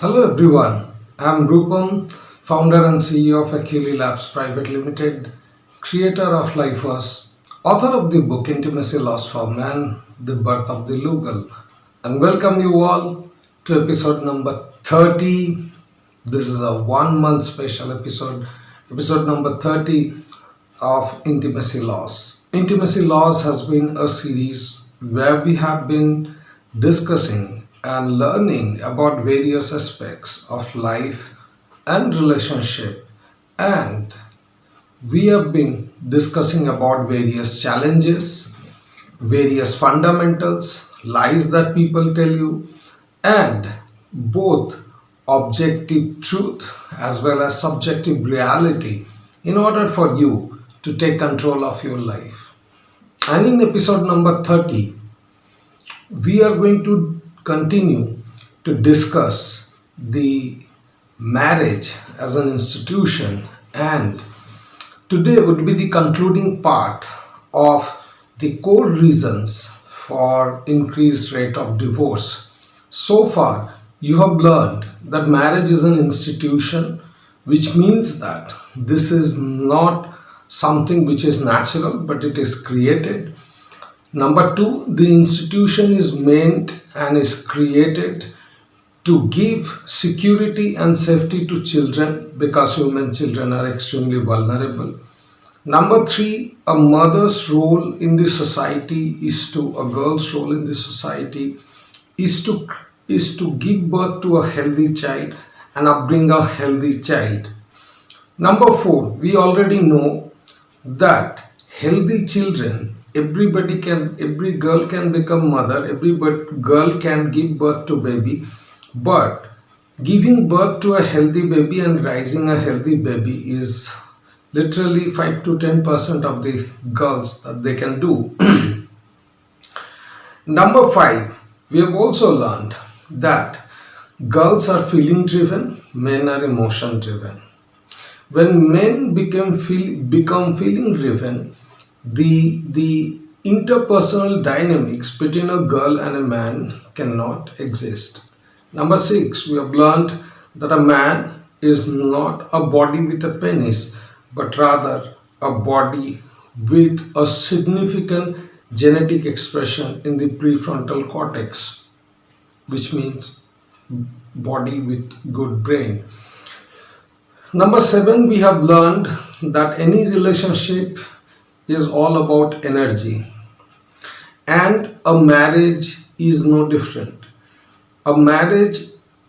Hello everyone, I'm Rupam, founder and CEO of Aculi Labs Private Limited, creator of Lifers, author of the book Intimacy Lost for Man, The Birth of the Lugal, and welcome you all to episode number 30. This is a 1 month special episode number 30 of Intimacy Laws. Intimacy Laws has been a series where we have been discussing and learning about various aspects of life and relationship, and we have been discussing about various challenges, various fundamentals, lies that people tell you, and both objective truth as well as subjective reality in order for you to take control of your life. And in episode number 30, we are going to continue to discuss the marriage as an institution, and today would be the concluding part of the core reasons for increased rate of divorce. So far, you have learned that marriage is an institution, which means that this is not something which is natural, but it is created. Number two, the institution is meant and is created to give security and safety to children because human children are extremely vulnerable. Number three, a mother's role in the society a girl's role in the society is to give birth to a healthy child and upbring a healthy child. Number four, we already know that healthy children, every girl can become mother, girl can give birth to baby, but giving birth to a healthy baby and raising a healthy baby is literally 5 to 10% of the girls that they can do. Number five, we have also learned that girls are feeling driven, men are emotion driven. When men become feeling driven, the interpersonal dynamics between a girl and a man cannot exist. Number six, we have learned that a man is not a body with a penis, but rather a body with a significant genetic expression in the prefrontal cortex, which means body with good brain. Number seven, we have learned that any relationship is all about energy, and a marriage is no different. A marriage,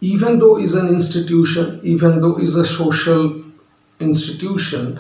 even though is an institution, even though is a social institution,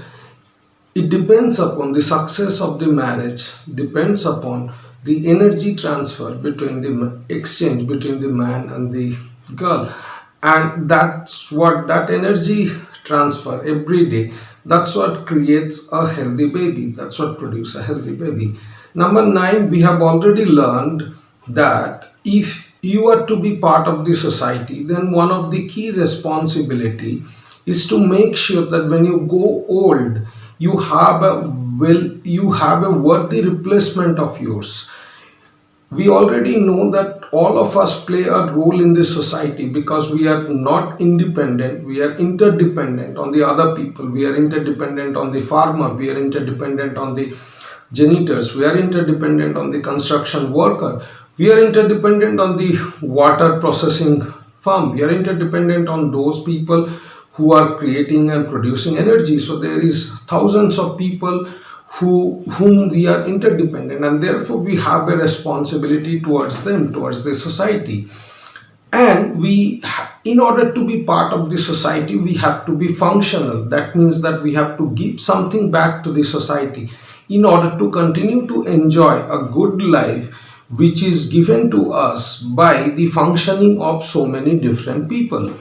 it depends upon the success of the marriage, depends upon the energy transfer between the exchange between the man and the girl, and that's what that energy transfer every day, that's what creates a healthy baby, that's what produces a healthy baby. Number nine, we have already learned that if you are to be part of the society, then one of the key responsibility is to make sure that when you go old, you have a worthy replacement of yours. We already know that all of us play a role in this society because we are not independent, we are interdependent on the other people, we are interdependent on the farmer, we are interdependent on the janitors, we are interdependent on the construction worker, we are interdependent on the water processing farm, we are interdependent on those people who are creating and producing energy. So there is thousands of people whom we are interdependent, and therefore we have a responsibility towards them, towards the society. And in order to be part of the society, we have to be functional. That means that we have to give something back to the society in order to continue to enjoy a good life which is given to us by the functioning of so many different people.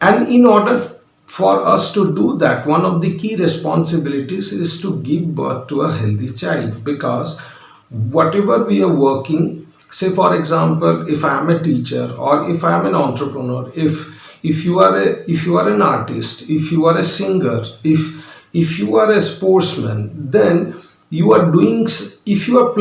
And in order for us to do that, one of the key responsibilities is to give birth to a healthy child, because whatever we are working, say for example, if I am a teacher or if I am an entrepreneur, if you are an artist, if you are a singer, if you are a sportsman, then you are doing if you are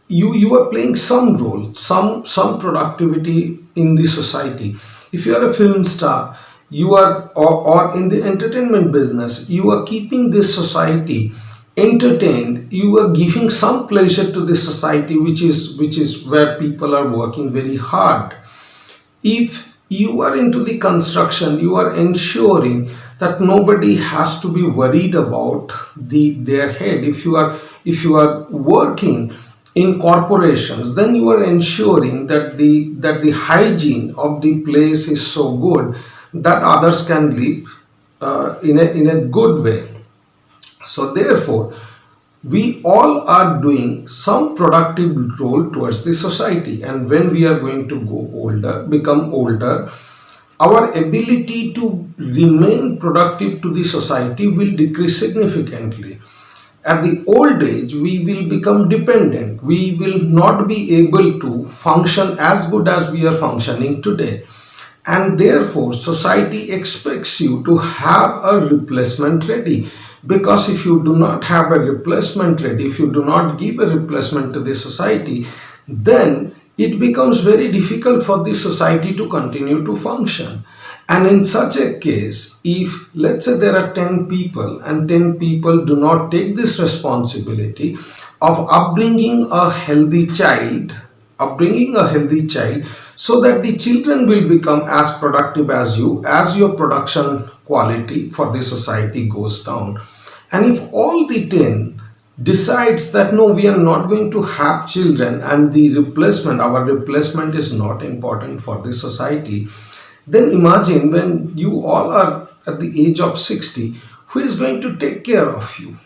you are playing some role, some productivity in the society. If you are a film star, you are, or in the entertainment business, you are keeping this society entertained, you are giving some pleasure to this society, which is where people are working very hard. If you are into the construction, you are ensuring that nobody has to be worried about their head. If you are working in corporations, then you are ensuring that the hygiene of the place is so good that others can live in a good way. So therefore, we all are doing some productive role towards the society, and when we are going to become older, our ability to remain productive to the society will decrease significantly. At the old age, we will become dependent. We will not be able to function as good as we are functioning today. And therefore, society expects you to have a replacement ready. Because if you do not have a replacement ready, if you do not give a replacement to the society, then it becomes very difficult for the society to continue to function. And in such a case, if let's say there are 10 people and 10 people do not take this responsibility of upbringing a healthy child, so that the children will become as productive as you, as your production quality for the society goes down. And if all the 10 decides that no, we are not going to have children, and our replacement is not important for the society, then imagine when you all are at the age of 60, who is going to take care of you?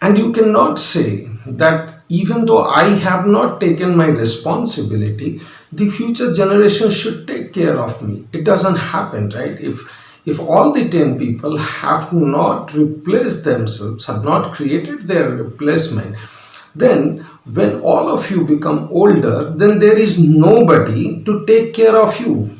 And you cannot say that even though I have not taken my responsibility, the future generation should take care of me. It doesn't happen, right? If all the 10 people have not replaced themselves, have not created their replacement, then when all of you become older, then there is nobody to take care of you.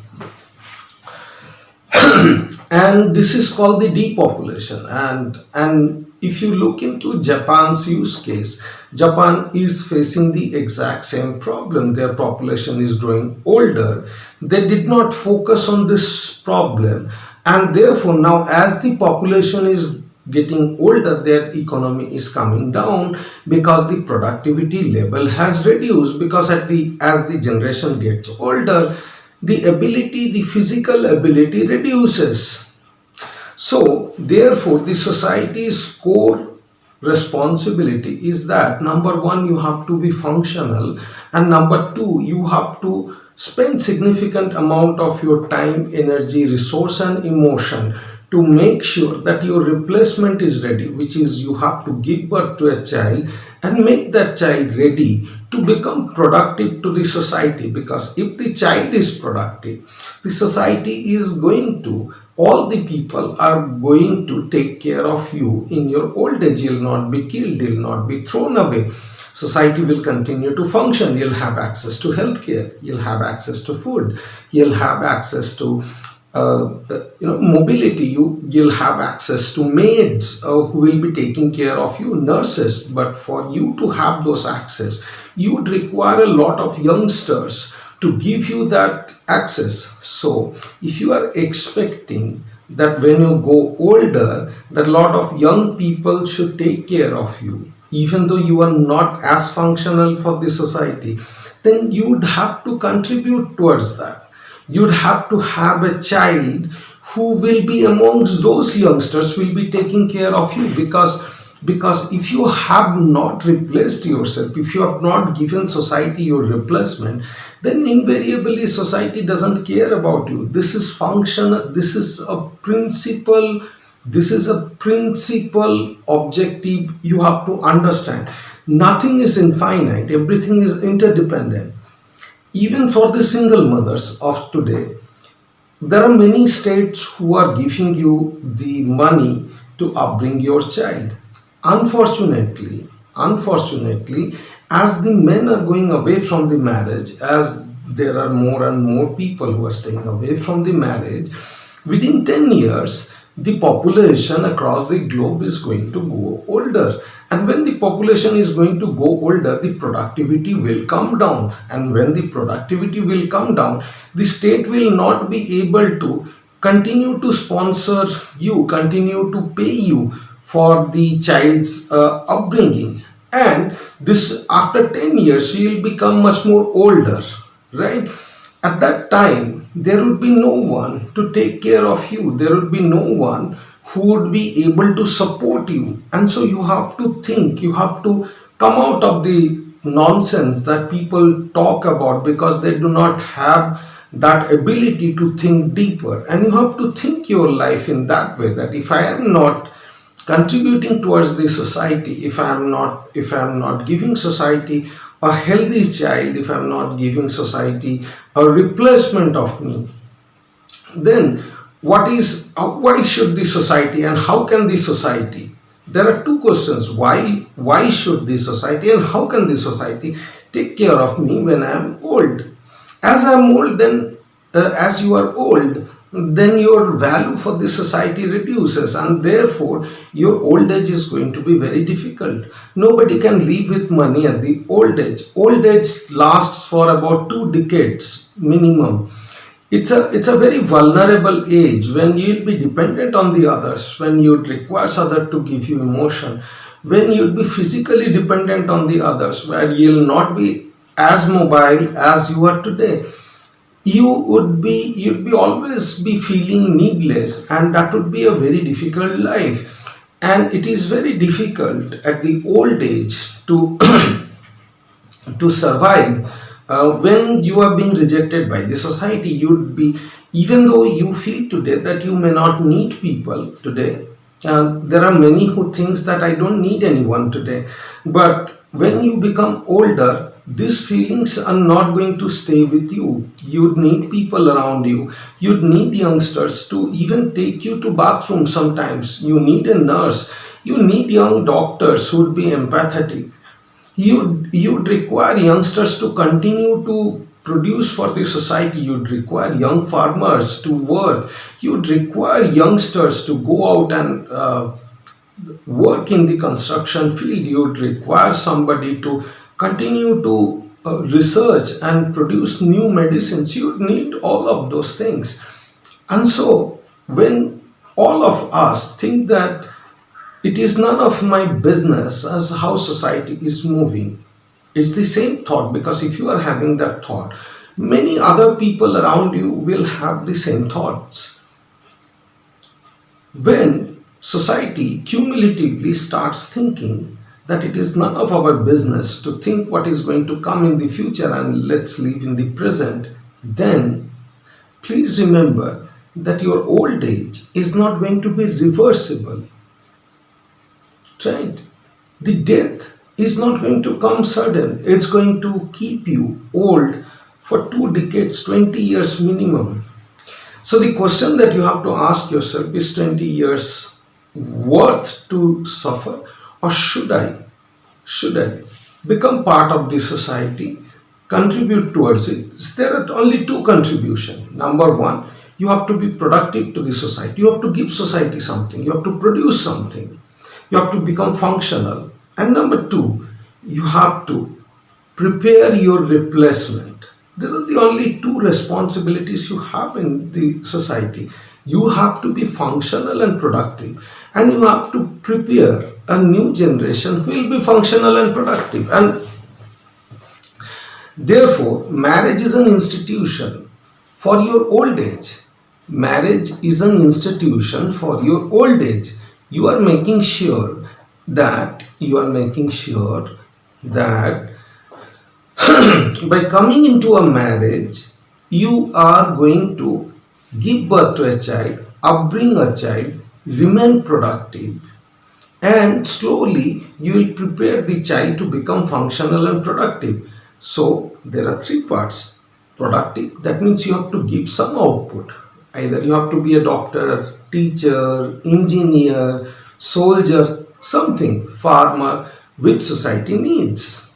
And this is called the depopulation. And if you look into Japan's use case, Japan is facing the exact same problem. Their population is growing older. They did not focus on this problem, and therefore now as the population is getting older, their economy is coming down because the productivity level has reduced. Because as the generation gets older, the physical ability reduces. So therefore, the society's core responsibility is that number one, you have to be functional, and number two, you have to spend significant amount of your time, energy, resource, and emotion to make sure that your replacement is ready, which is you have to give birth to a child and make that child ready to become productive to the society. Because if the child is productive, the society is going to, all the people are going to take care of you in your old age. You'll not be killed, you'll not be thrown away. Society will continue to function. You'll have access to healthcare, you'll have access to food, you'll have access to mobility. You'll have access to maids who will be taking care of you, nurses. But for you to have those access, you would require a lot of youngsters to give you that access. So if you are expecting that when you go older, that a lot of young people should take care of you, even though you are not as functional for the society, then you would have to contribute towards that. You'd have to have a child who will be amongst those youngsters, will be taking care of you. Because if you have not replaced yourself, if you have not given society your replacement, then invariably society doesn't care about you. This is functional, this is a principle objective you have to understand. Nothing is infinite, everything is interdependent. Even for the single mothers of today, there are many states who are giving you the money to upbring your child. Unfortunately, as the men are going away from the marriage, as there are more and more people who are staying away from the marriage, within 10 years, the population across the globe is going to go older. And when the population is going to go older, the productivity will come down. And when the productivity will come down, the state will not be able to continue to sponsor you, continue to pay you for the child's upbringing. And this, after 10 years, she will become much more older, right? At that time, there would be no one to take care of you. There would be no one who would be able to support you. And so you have to think, you have to come out of the nonsense that people talk about, because they do not have that ability to think deeper. And you have to think your life in that way, that if I am not contributing towards the society, if I am not giving society a healthy child, if I'm not giving society a replacement of me, then why should the society, and how can the society, there are two questions: why should the society, and how can the society take care of me when I am old? As I am old, then as you are old, then your value for the society reduces, and therefore your old age is going to be very difficult. Nobody can live with money at the old age lasts for about 2 decades minimum. It's a very vulnerable age, when you'll be dependent on the others, when you'd require others to give you emotion, when you'd be physically dependent on the others, where you'll not be as mobile as you are today. You'd be always be feeling needless, and that would be a very difficult life. And it is very difficult at the old age to to survive. When you are being rejected by the society, you'd be, even though you feel today that you may not need people today, there are many who thinks that I don't need anyone today. But when you become older, these feelings are not going to stay with you. You'd need people around you. You'd need youngsters to even take you to bathroom sometimes. You need a nurse. You need young doctors who would be empathetic. You'd require youngsters to continue to produce for the society. You'd require young farmers to work. You'd require youngsters to go out and work in the construction field. You'd require somebody to continue to research and produce new medicines. You'd need all of those things. And so when all of us think that it is none of my business as how society is moving, it's the same thought, because if you are having that thought, many other people around you will have the same thoughts. When society cumulatively starts thinking that it is none of our business to think what is going to come in the future and let's live in the present, then please remember that your old age is not going to be reversible. Right? The death is not going to come sudden. It's going to keep you old for 2 decades, 20 years minimum. So the question that you have to ask yourself is, 20 years worth to suffer, or should I become part of the society, contribute towards it? There are only two contributions. Number one, you have to be productive to the society. You have to give society something. You have to produce something. You have to become functional. And number two, you have to prepare your replacement. These are the only two responsibilities you have in the society. You have to be functional and productive, and you have to prepare a new generation who will be functional and productive. And therefore, marriage is an institution for your old age. Marriage is an institution for your old age. You are making sure that by coming into a marriage, you are going to give birth to a child, upbring a child, remain productive, and slowly you will prepare the child to become functional and productive. So there are three parts. Productive, that means you have to give some output. Either you have to be a doctor, teacher, engineer, soldier, something, farmer, which society needs,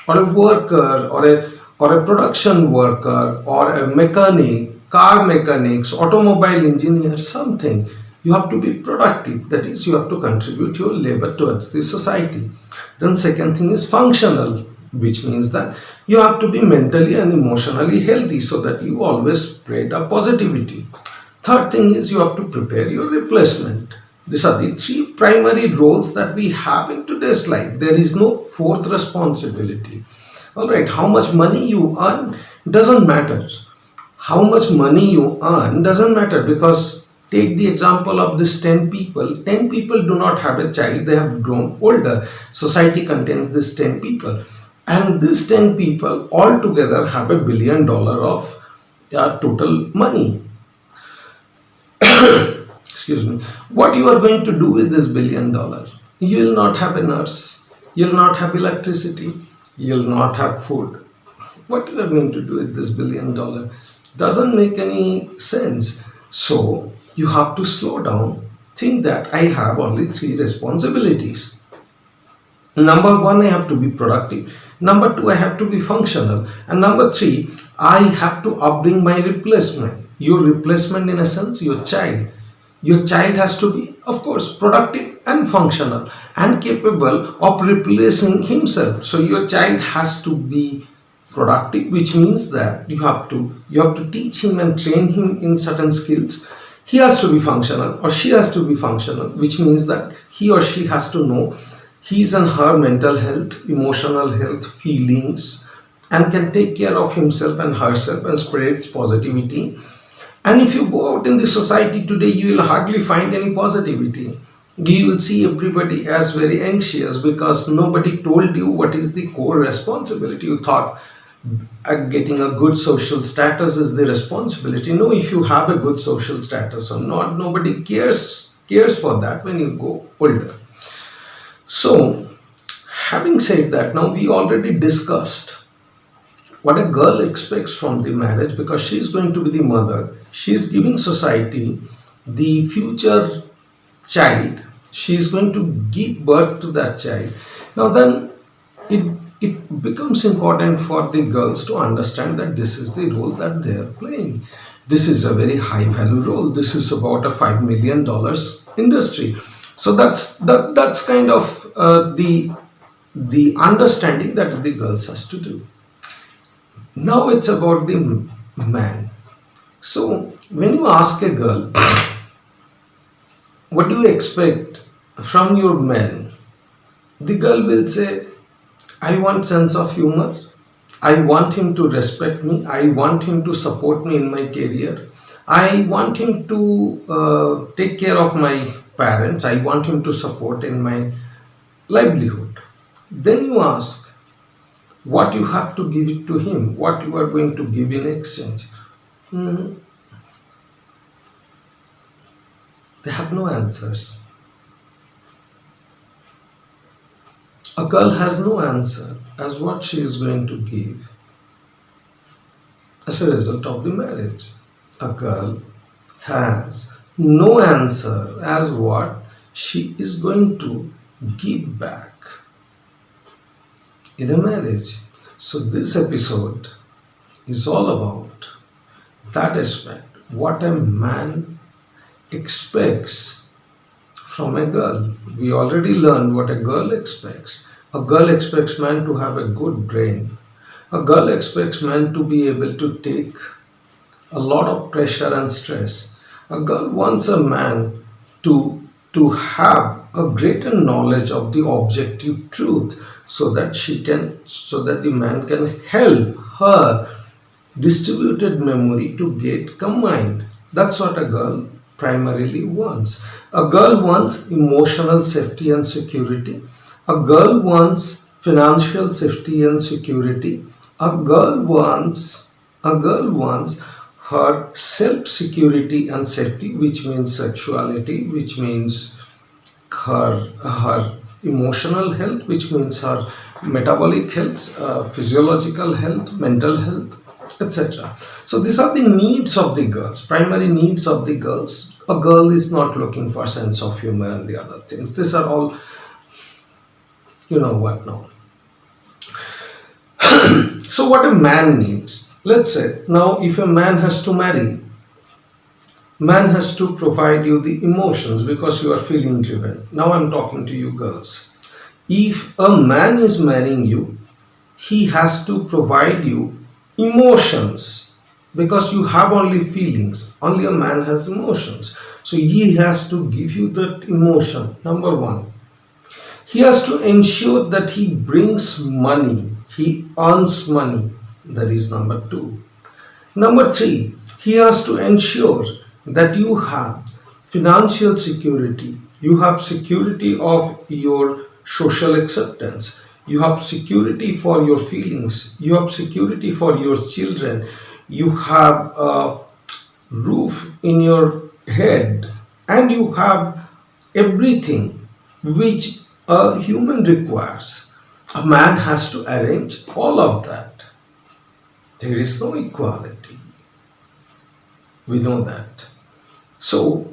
or a worker, or a production worker, or a mechanic, car mechanics, automobile engineer, something. You have to be productive, that is, you have to contribute your labor towards the society. Then second thing is functional, which means that you have to be mentally and emotionally healthy so that you always spread a positivity. Third thing is you have to prepare your replacement. These are the three primary roles that we have in today's life. There is no fourth responsibility. All right, how much money you earn doesn't matter. How much money you earn doesn't matter, because take the example of this 10 people. 10 people do not have a child, they have grown older. Society contains this 10 people. And these 10 people all together have $1 billion of total money. Excuse me. What you are going to do with this $1 billion? You will not have a nurse, you will not have electricity, you will not have food. What you are going to do with this $1 billion doesn't make any sense. So you have to slow down, think that I have only three responsibilities. Number one, I have to be productive. Number two, I have to be functional. And number three, I have to upbring my replacement. Your replacement, in a sense, your child. Your child has to be, of course, productive and functional and capable of replacing himself. So your child has to be productive, which means that you have to teach him and train him in certain skills. He has to be functional or she has to be functional, which means that he or she has to know his and her mental health, emotional health, feelings, and can take care of himself and herself and spread positivity. And if you go out in the society today, you will hardly find any positivity. You will see everybody as very anxious because nobody told you what is the core responsibility. You thought getting a good social status is the responsibility. No, if you have a good social status or not, nobody cares for that when you go older. So, having said that, now we already discussed what a girl expects from the marriage, because she is going to be the mother. She is giving society the future child. She is going to give birth to that child. Now then, it becomes important for the girls to understand that this is the role that they are playing. This is a very high value role. This is about a $5 million industry. So that's kind of the understanding that the girls has to do. Now it's about the man. So when you ask a girl, what do you expect from your man? The girl will say, I want sense of humor. I want him to respect me. I want him to support me in my career. I want him to take care of my parents. I want him to support in my livelihood. Then you ask, what you have to give it to him, what you are going to give in exchange. Hmm, they have no answers. A girl has no answer as what she is going to give as a result of the marriage. A girl has no answer as what she is going to give back in a marriage. So this episode is all about that aspect, what a man expects from a girl. We already learned what a girl expects. A girl expects man to have a good brain. A girl expects man to be able to take a lot of pressure and stress. A girl wants a man to have a greater knowledge of the objective truth, so that the man can help her distributed memory to get combined. That's what a girl primarily wants. A girl wants emotional safety and security. A girl wants financial safety and security. A girl wants her self security and safety, which means sexuality, which means her emotional health, which means her metabolic health, physiological health, mental health, etc. So these are the needs of the girls, primary needs of the girls. A girl is not looking for sense of humor and the other things. These are all, you know what now. So what a man needs. Let's say now if a man has to marry, Man has to provide you the emotions because you are feeling driven. Now I'm talking to you girls. If a man is marrying you, he has to provide you emotions because you have only feelings. Only a man has emotions. So he has to give you that emotion. Number one, he has to ensure that he brings money, he earns money. That is number two. Number three, he has to ensure that you have financial security, you have security of your social acceptance, you have security for your feelings, you have security for your children, you have a roof in your head, and you have everything which a human requires. A man has to arrange all of that. There is no equality. We know that. So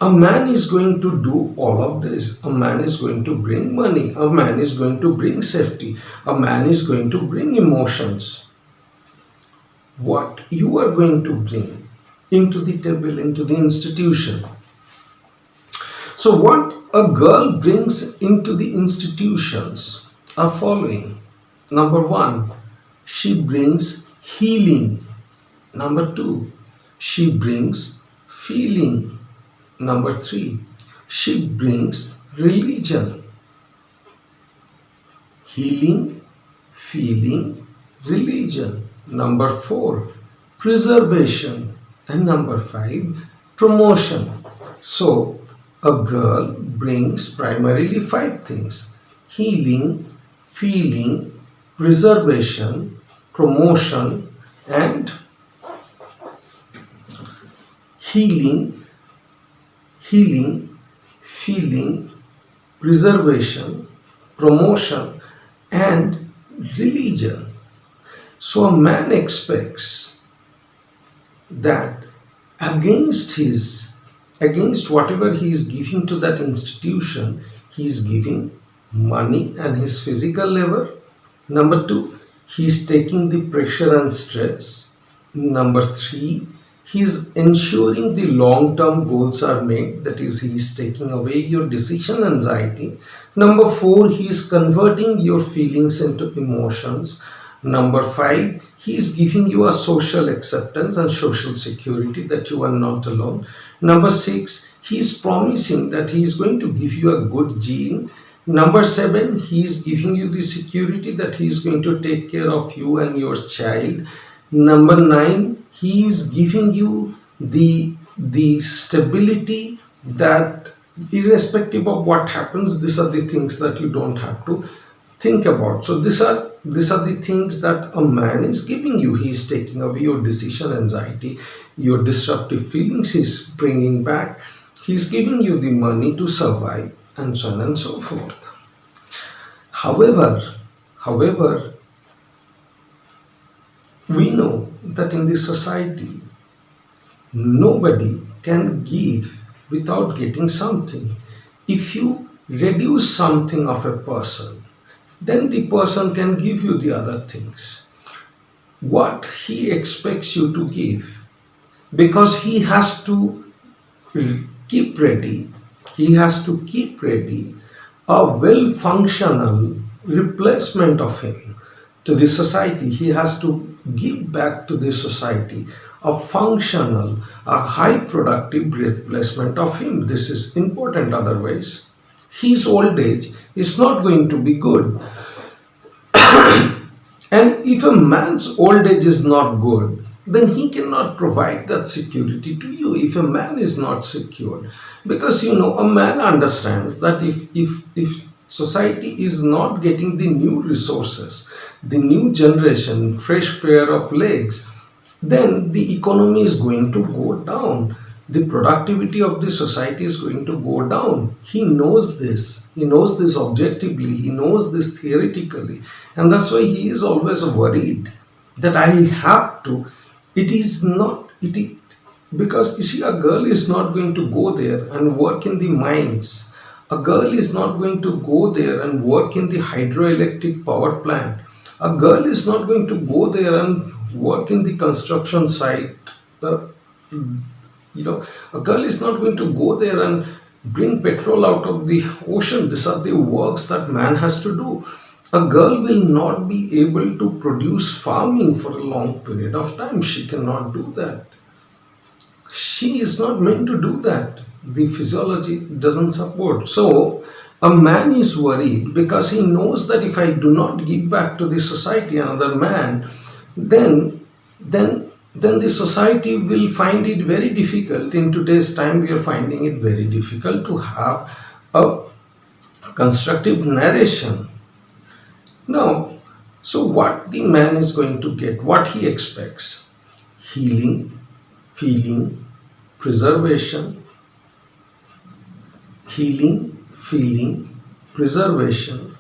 a man is going to do all of this. A man is going to bring money. A man is going to bring safety. A man is going to bring emotions. What you are going to bring into the table, into the institution. So what a girl brings into the institutions are following. Number one, she brings healing. Number two, she brings feeling. Number three, she brings religion. Healing, feeling, religion. Number four, preservation. And number five, promotion. So, a girl brings primarily five things: healing, feeling, preservation, promotion, and healing, feeling, preservation, promotion, and religion. So a man expects that against whatever he is giving to that institution, he is giving money and his physical labor. Number two, he is taking the pressure and stress. Number three, he is ensuring the long term goals are made, that is, he is taking away your decision anxiety. Number four, he is converting your feelings into emotions. Number five, he is giving you a social acceptance and social security that you are not alone. Number six, he is promising that he is going to give you a good gene. Number seven, he is giving you the security that he is going to take care of you and your child. Number nine, he is giving you the stability that irrespective of what happens, these are the things that you don't have to think about. So these are the things that a man is giving you. He is taking away your decision anxiety, your disruptive feelings he's bringing back. He's giving you the money to survive, and so on and so forth. However, we know that in this society, nobody can give without getting something. If you reduce something of a person, then the person can give you the other things. What he expects you to give, because he has to keep ready, a well functional replacement of him to the society. He has to give back to the society a functional, a high productive replacement of him. This is important, otherwise his old age is not going to be good. And if a man's old age is not good, then he cannot provide that security to you. If a man is not secure, because a man understands that if society is not getting the new resources, the new generation, fresh pair of legs, then the economy is going to go down. The productivity of the society is going to go down. He knows this. He knows this objectively. He knows this theoretically. And that's why he is always worried that I have to. It is not, because you see, a girl is not going to go there and work in the mines. A girl is not going to go there and work in the hydroelectric power plant. A girl is not going to go there and work in the construction site. You know, a girl is not going to go there and bring petrol out of the ocean. These are the works that man has to do. A girl will not be able to produce farming for a long period of time. She cannot do that. She is not meant to do that. The physiology doesn't support. So, a man is worried because he knows that if I do not give back to the society another man, then then the society will find it very difficult. In today's time, we are finding it very difficult to have a constructive narration. Now, so what the man is going to get, what he expects: healing, feeling, preservation, healing, feeling, preservation,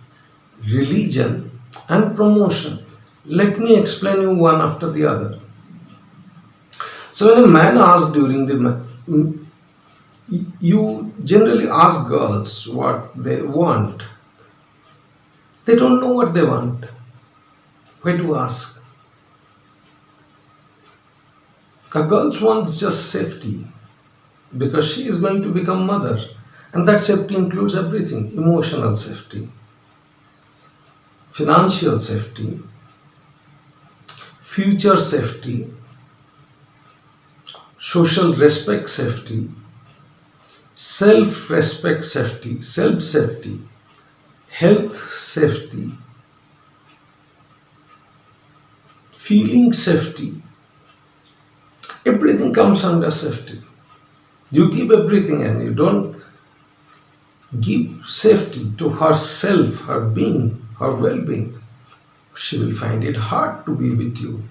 religion, and promotion. Let me explain you one after the other. So when a man asks during the you generally ask girls what they want. They don't know what they want. Why to ask? A girl wants just safety because she is going to become mother, and that safety includes everything: emotional safety, financial safety, future safety, social respect safety, self respect safety, self safety, health safety, feeling safety. Everything comes under safety. You give everything and you don't give safety to herself, her being, her well being, she will find it hard to be with you.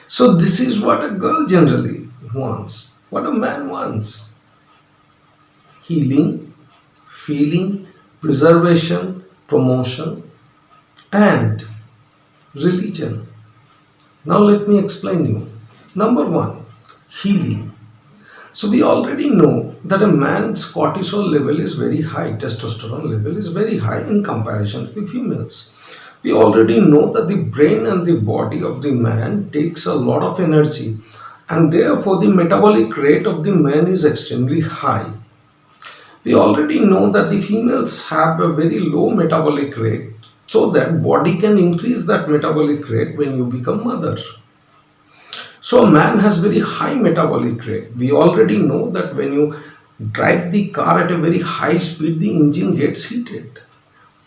So, this is what a girl generally wants, what a man wants: healing, feeling, preservation, promotion, and religion. Now, let me explain you. Number one, healing. So we already know that a man's cortisol level is very high, testosterone level is very high in comparison to the females. We already know that the brain and the body of the man takes a lot of energy, and therefore the metabolic rate of the man is extremely high. We already know that the females have a very low metabolic rate, so that body can increase that metabolic rate when you become mother. So a man has very high metabolic rate. We already know that when you drive the car at a very high speed, the engine gets heated.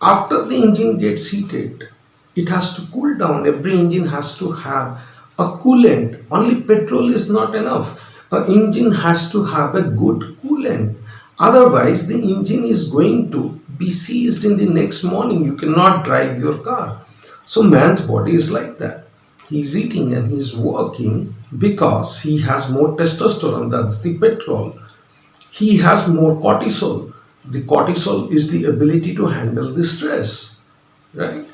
After the engine gets heated, it has to cool down. Every engine has to have a coolant. Only petrol is not enough. The engine has to have a good coolant. Otherwise, the engine is going to be seized in the next morning. You cannot drive your car. So man's body is like that. He's eating and he's working because he has more testosterone, that's the petrol. He has more cortisol. The cortisol is the ability to handle the stress, right?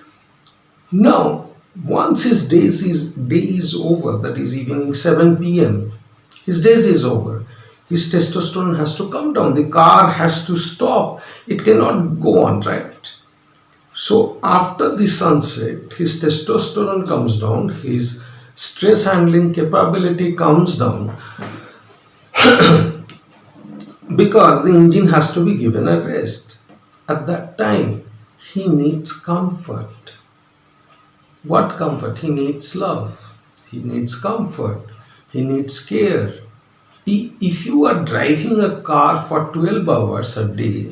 Now, once his day is over, that is evening 7 p.m., his days is over. His testosterone has to come down. The car has to stop. It cannot go on, right? So after the sunset, his testosterone comes down, his stress handling capability comes down because the engine has to be given a rest. At that time, he needs comfort. What comfort? He needs love. He needs comfort. He needs care. If you are driving a car for 12 hours a day,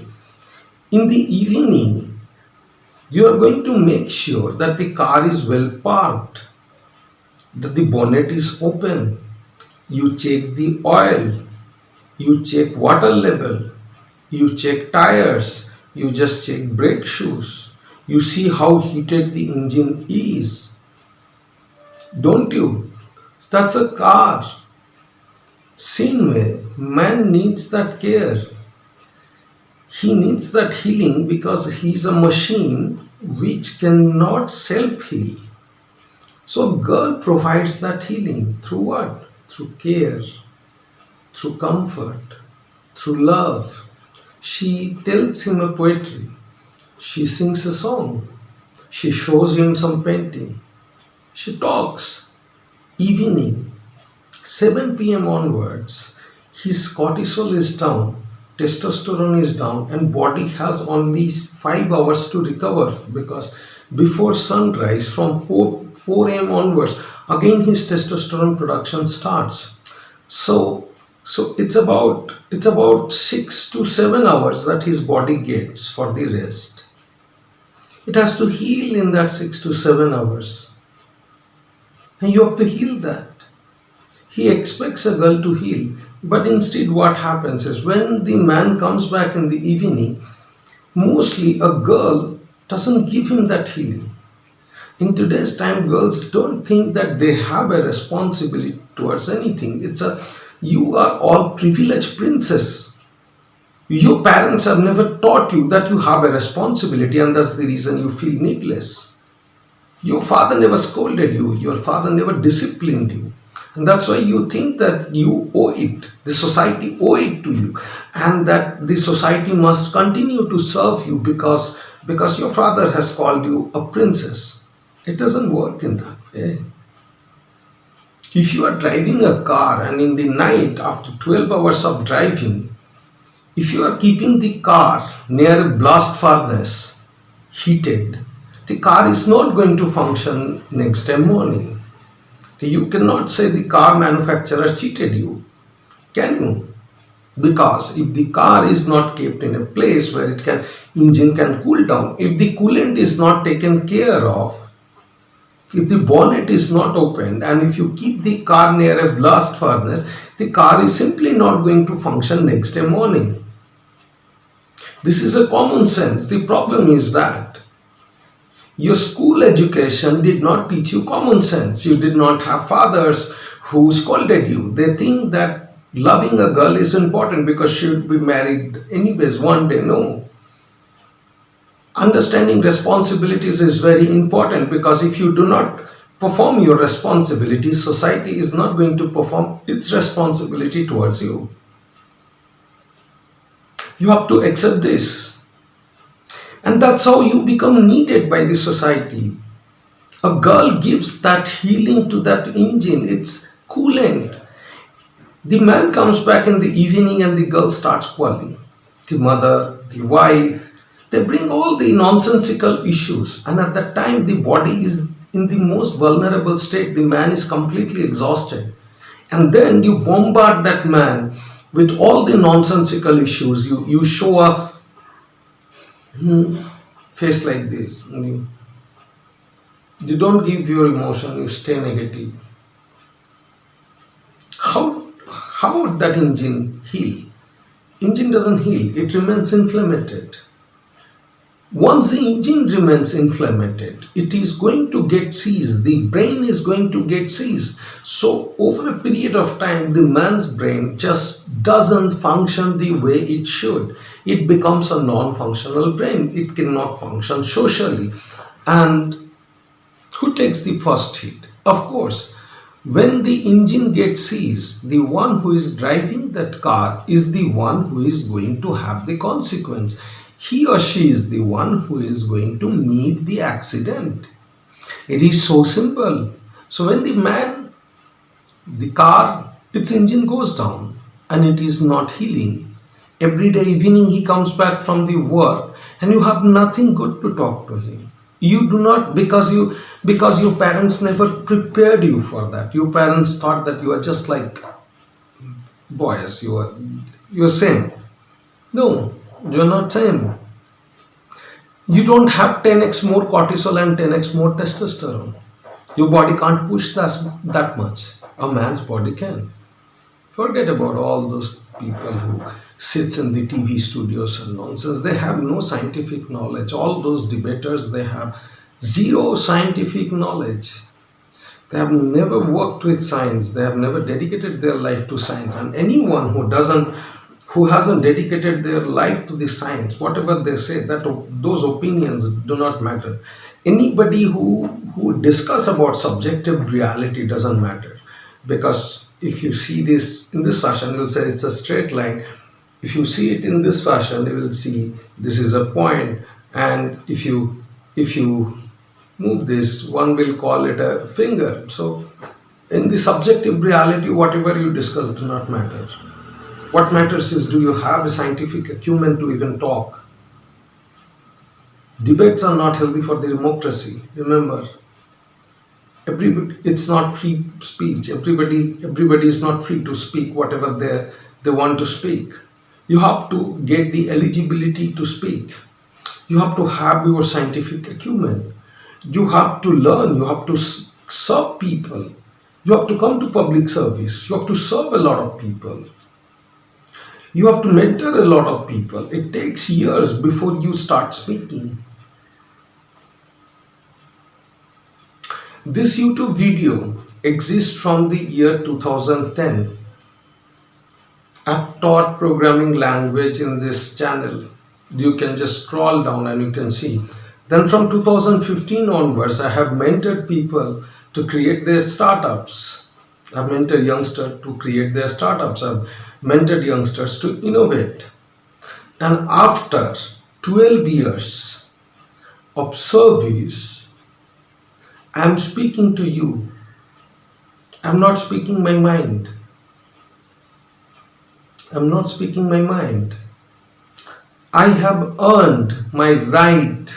in the evening, you are going to make sure that the car is well parked, that the bonnet is open. You check the oil, you check water level, you check tires, you just check brake shoes. You see how heated the engine is, don't you? That's a car. Same way, man needs that care. He needs that healing because he is a machine which cannot self heal. So, girl provides that healing through what? Through care, through comfort, through love. She tells him a poetry, she sings a song, she shows him some painting, she talks. Evening, 7 p.m. onwards, his cortisol is down, testosterone is down, and body has only 5 hours to recover, because before sunrise from 4 a.m. onwards, again his testosterone production starts. So it's about 6 to 7 hours that his body gets for the rest. It has to heal in that 6 to 7 hours, and you have to heal that. He expects a girl to heal, but instead, what happens is when the man comes back in the evening, mostly a girl doesn't give him that healing. In today's time, girls don't think that they have a responsibility towards anything. You are all privileged princess. Your parents have never taught you that you have a responsibility, and that's the reason you feel needless. Your father never scolded you, your father never disciplined you. And that's why you think that you owe it, the society owe it to you, and that the society must continue to serve you because your father has called you a princess. It doesn't work in that way. If you are driving a car and in the night after 12 hours of driving, if you are keeping the car near a blast furnace, heated, the car is not going to function next day morning. You cannot say the car manufacturer cheated you, can you? Because if the car is not kept in a place where engine can cool down, if the coolant is not taken care of, if the bonnet is not opened, and if you keep the car near a blast furnace, the car is simply not going to function next day morning. This is a common sense. The problem is that your school education did not teach you common sense. You did not have fathers who scolded you. They think that loving a girl is important because she would be married anyways one day. No. Understanding responsibilities is very important, because if you do not perform your responsibilities, society is not going to perform its responsibility towards you. You have to accept this. And that's how you become needed by the society. A girl gives that healing to that engine, it's coolant. The man comes back in the evening and the girl starts quarreling. The mother, the wife, they bring all the nonsensical issues, and at that time the body is in the most vulnerable state. The man is completely exhausted, and then you bombard that man with all the nonsensical issues. You show a face like this. You don't give your emotion, you stay negative. How would that engine heal? Engine doesn't heal, it remains inflamed. Once the engine remains inflamed, it is going to get seized. The brain is going to get seized. So over a period of time, the man's brain just doesn't function the way it should. It becomes a non-functional brain. It cannot function socially. And who takes the first hit? Of course, when the engine gets seized, the one who is driving that car is the one who is going to have the consequence. He or she is the one who is going to meet the accident. It is so simple. So when the car, its engine goes down and it is not healing, every day evening he comes back from the work and you have nothing good to talk to him. You do not, because your parents never prepared you for that. Your parents thought that you are just like boys, you're same. No, you're not same. You don't have 10x more cortisol and 10x more testosterone. Your body can't push that much. A man's body can. Forget about all those people who sits in the TV studios and nonsense. They have no scientific knowledge. All those debaters, they have zero scientific knowledge. They have never worked with science. They have never dedicated their life to science. And anyone who hasn't dedicated their life to the science, whatever they say, that those opinions do not matter. Anybody who discuss about subjective reality doesn't matter, because if you see this in this fashion, you'll say it's a straight line. If you see it in this fashion, you will see this is a point, and if you move this, one will call it a finger. So In the subjective reality, whatever you discuss do not matter. What matters is, do you have a scientific acumen to even talk? Debates are not healthy for the democracy. Remember, everybody, it's not free speech. Everybody is not free to speak whatever they want to speak. You have to get the eligibility to speak. You have to have your scientific acumen. You have to learn. You have to serve people. You have to come to public service. You have to serve a lot of people. You have to mentor a lot of people. It takes years before you start speaking. This YouTube video exists from the year 2010. I've taught programming language in this channel. You can just scroll down and you can see. Then from 2015 onwards, I have mentored people to create their startups. I've mentored youngsters to create their startups. I've mentored youngsters to innovate. And after 12 years of service, I'm speaking to you. I'm not speaking my mind. I'm not speaking my mind. I have earned my right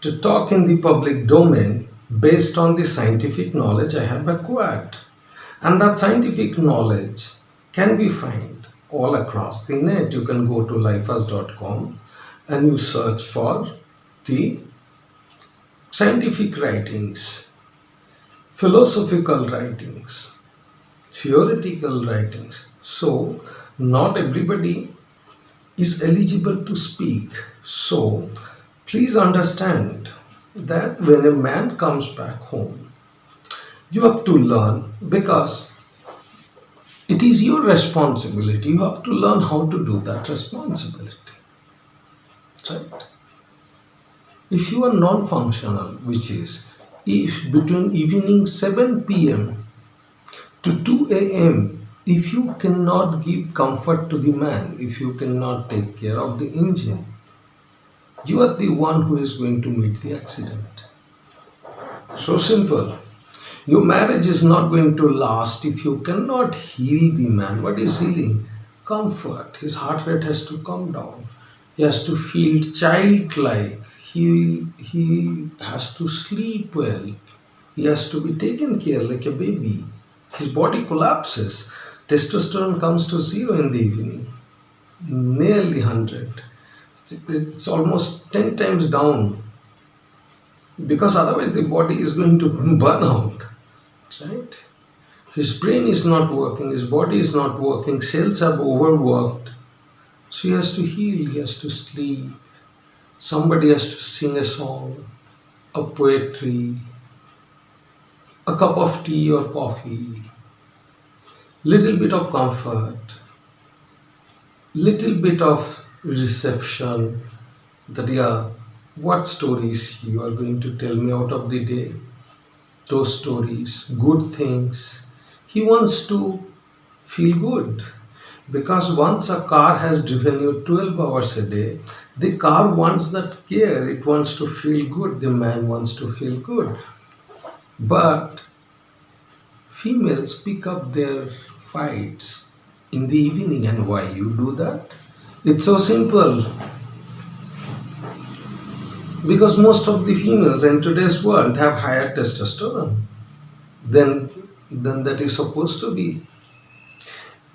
to talk in the public domain based on the scientific knowledge I have acquired. And that scientific knowledge can be found all across the net. You can go to lifeas.com and you search for the scientific writings, philosophical writings, theoretical writings. So, not everybody is eligible to speak. So, please understand that when a man comes back home, you have to learn, because it is your responsibility. You have to learn how to do that responsibility. Right? If you are non-functional, which is if between evening 7 p.m. to 2 a.m., if you cannot give comfort to the man, if you cannot take care of the engine, you are the one who is going to meet the accident. So simple. Your marriage is not going to last if you cannot heal the man. What is healing? Comfort. His heart rate has to come down. He has to feel childlike. He has to sleep well. He has to be taken care like a baby. His body collapses. Testosterone comes to zero in the evening. Nearly 100. It's almost 10 times down. Because otherwise the body is going to burn out. Right? His brain is not working. His body is not working. Cells have overworked. So he has to heal. He has to sleep. Somebody has to sing a song, a poetry, a cup of tea or coffee, little bit of comfort, little bit of reception, that what stories you are going to tell me out of the day, those stories, good things. He wants to feel good, because once a car has driven you 12 hours a day, the car wants that care. It wants to feel good. The man wants to feel good. But females pick up their fights in the evening. And why you do that? It's so simple. Because most of the females in today's world have higher testosterone than that is supposed to be.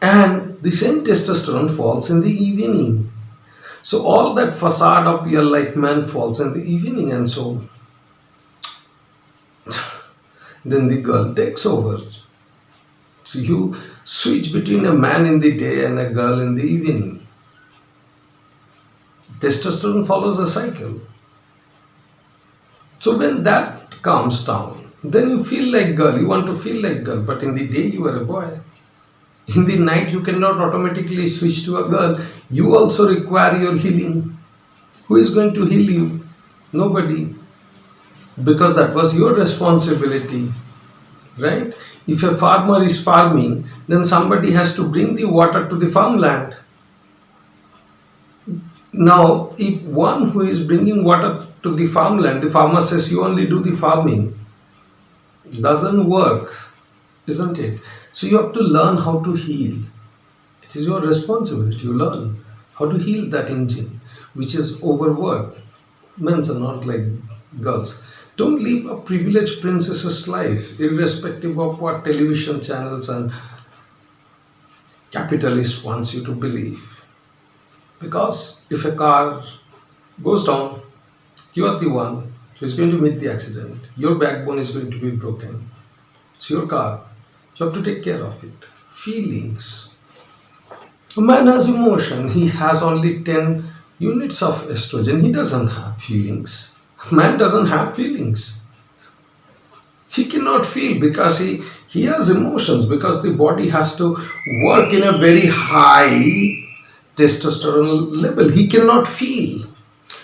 And the same testosterone falls in the evening. So all that facade of your like man falls in the evening, and so then the girl takes over. So you switch between a man in the day and a girl in the evening. Testosterone follows a cycle. So when that calms down, then you feel like girl, you want to feel like girl, but in the day you are a boy. In the night you cannot automatically switch to a girl. You also require your healing. Who is going to heal you? Nobody. Because that was your responsibility. Right? If a farmer is farming, then somebody has to bring the water to the farmland. Now, if one who is bringing water to the farmland, the farmer says you only do the farming, doesn't work. isn't it? So you have to learn how to heal. It is your responsibility to learn how to heal that engine, which is overworked. Men are not like girls. Don't live a privileged princess's life, irrespective of what television channels and capitalists wants you to believe. Because if a car goes down, you are the one who is going to meet the accident. Your backbone is going to be broken. It's your car. You have to take care of it. Feelings. A man has emotion. He has only 10 units of estrogen. He doesn't have feelings. A man doesn't have feelings. He cannot feel because he has emotions, because the body has to work in a very high testosterone level. He cannot feel.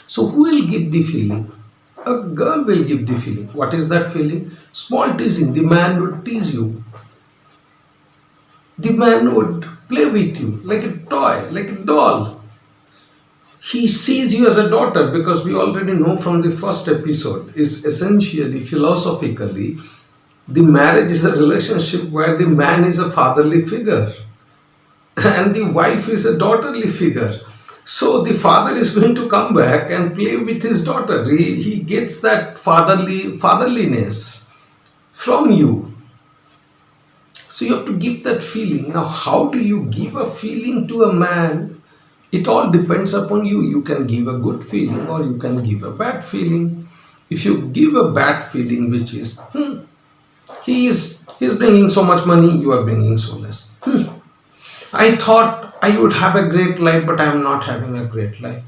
So who will give the feeling? A girl will give the feeling. What is that feeling? Small teasing. The man would tease you. The man would play with you like a toy, like a doll. He sees you as a daughter, because we already know from the first episode is essentially philosophically the marriage is a relationship where the man is a fatherly figure and the wife is a daughterly figure. So the father is going to come back and play with his daughter. He gets that fatherliness from you. So you have to give that feeling. Now, how do you give a feeling to a man? It all depends upon you. You can give a good feeling or you can give a bad feeling. If you give a bad feeling, which is, he's bringing so much money, you are bringing so less. I thought I would have a great life, but I am not having a great life.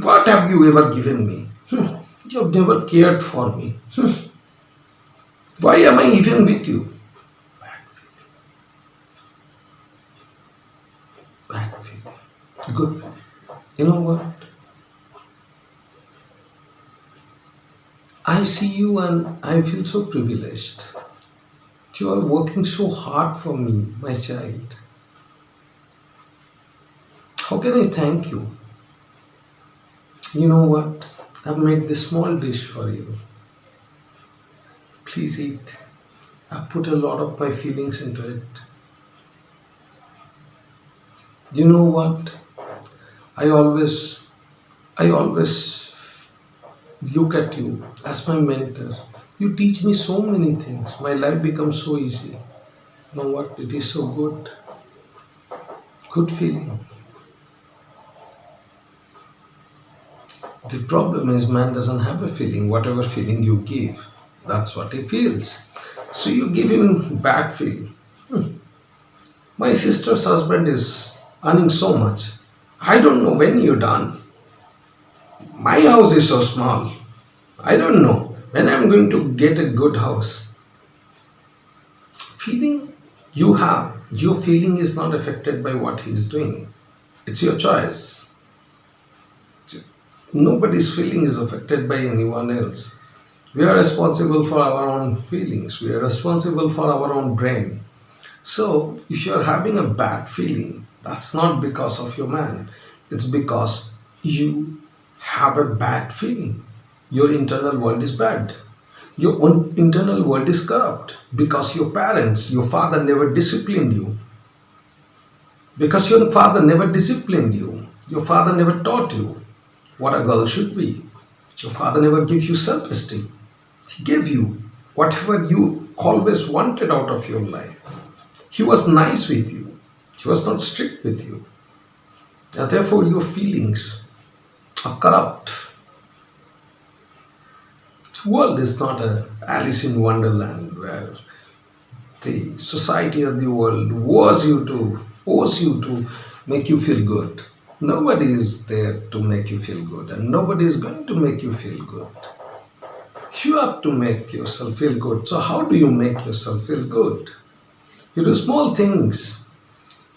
What have you ever given me? You have never cared for me. Why am I even with you? Bad feeling. Good feeling. You know what? I see you and I feel so privileged. You are working so hard for me, my child. How can I thank you? You know what? I've made this small dish for you. Please eat. I've put a lot of my feelings into it. You know what? I always I always look at you as my mentor. You teach me so many things. My life becomes so easy. You know what? It is so good. Good feeling. The problem is man doesn't have a feeling. Whatever feeling you give, that's what he feels. So you give him bad feeling. My sister's husband is earning so much. I don't know when you're done. My house is so small. I don't know when I'm going to get a good house. Feeling you have, your feeling is not affected by what he's doing. It's your choice. Nobody's feeling is affected by anyone else. We are responsible for our own feelings. We are responsible for our own brain. So, if you are having a bad feeling, that's not because of your man. It's because you have a bad feeling. Your internal world is bad. Your own internal world is corrupt because your parents, your father never disciplined you. Because your father never disciplined you. Your father never taught you what a girl should be. Your father never gave you self-esteem. He gave you whatever you always wanted out of your life. He was nice with you. He was not strict with you. And therefore your feelings are corrupt. The world is not a Alice in Wonderland where the society of the world owes you to make you feel good. Nobody is there to make you feel good, and nobody is going to make you feel good. You have to make yourself feel good. So how do you make yourself feel good? You do small things.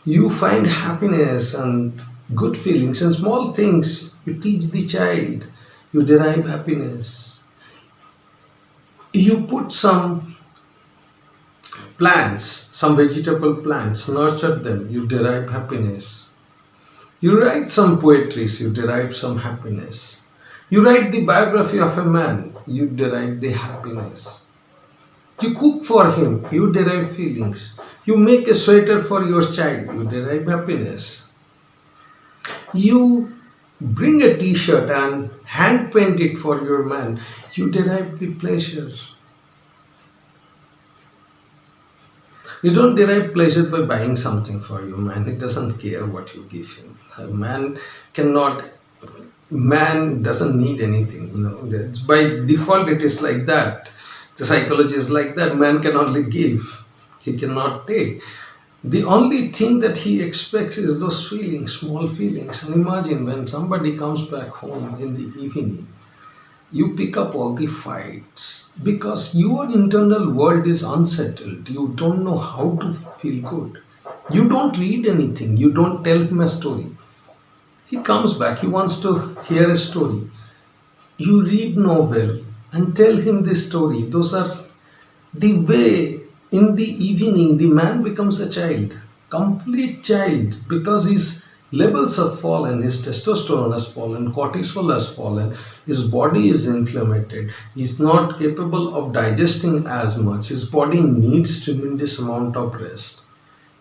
You find happiness and good feelings in small things. You teach the child. You derive happiness. You put some plants, some vegetable plants, nurture them. You derive happiness. You write some poetries. You derive some happiness. You write the biography of a man. You derive the happiness. You cook for him, you derive feelings. You make a sweater for your child, you derive happiness. You bring a t-shirt and hand paint it for your man, you derive the pleasure. You don't derive pleasure by buying something for your man. He doesn't care what you give him. A cannot man doesn't need anything. That's by default it is like that. The psychology is like that. Man can only give, he cannot take. The only thing that he expects is those feelings, small feelings. And imagine when somebody comes back home in the evening, you pick up all the fights because your internal world is unsettled. You don't know how to feel good. You don't read anything, you don't tell him a story. He comes back, he wants to hear a story. You read novel and tell him this story. Those are the way. In the evening the man becomes a child, complete child, because his levels have fallen, his testosterone has fallen, cortisol has fallen, his body is inflamed, he's not capable of digesting as much, his body needs tremendous amount of rest.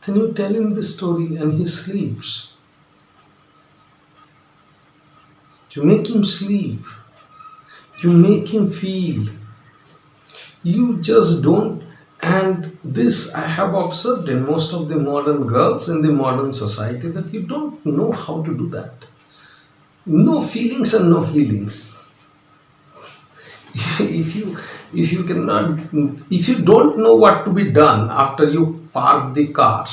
Then you tell him the story and he sleeps. You make him sleep, you make him feel. You just don't. And this I have observed in most of the modern girls in the modern society, that you don't know how to do that. No feelings and no healings. If you don't know what to be done after you park the car,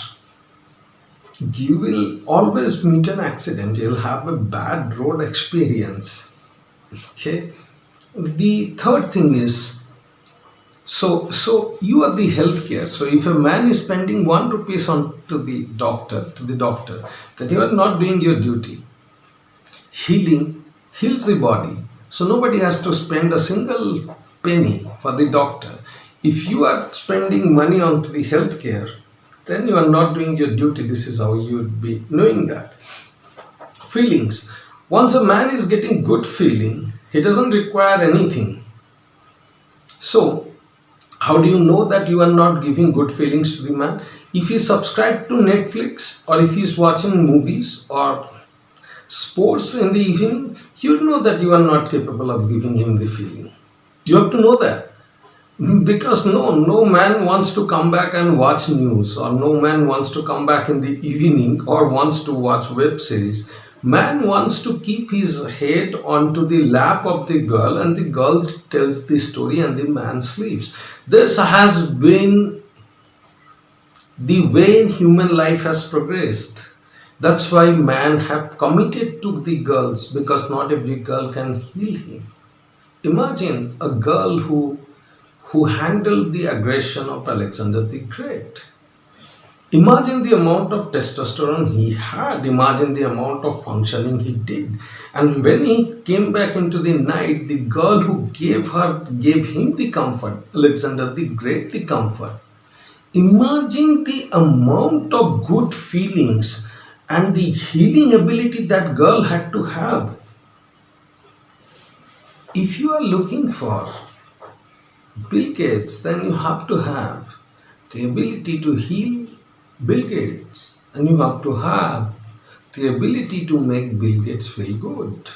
you will always meet an accident. You'll have a bad road experience. Okay. The third thing is, so you are the healthcare. So if a man is spending 1 rupees on to the doctor, that you are not doing your duty. Healing heals the body. So nobody has to spend a single penny for the doctor. If you are spending money on to the healthcare, then you are not doing your duty. This is how you would be knowing that. Feelings. Once a man is getting good feeling, he doesn't require anything. So how do you know that you are not giving good feelings to the man? If he subscribed to Netflix, or if he's watching movies or sports in the evening, you know that you are not capable of giving him the feeling. You have to know that. Because no man wants to come back and watch news, or no man wants to come back in the evening or wants to watch web series. Man wants to keep his head onto the lap of the girl, and the girl tells the story and the man sleeps. This has been the way human life has progressed. That's why man have committed to the girls, because not every girl can heal him. Imagine a girl who handled the aggression of Alexander the Great. Imagine the amount of testosterone he had. Imagine the amount of functioning he did. And when he came back into the night, the girl who gave him the comfort, Alexander the Great, the comfort. Imagine the amount of good feelings and the healing ability that girl had to have. If you are looking for Bill Gates, then you have to have the ability to heal Bill Gates, and you have to have the ability to make Bill Gates feel good.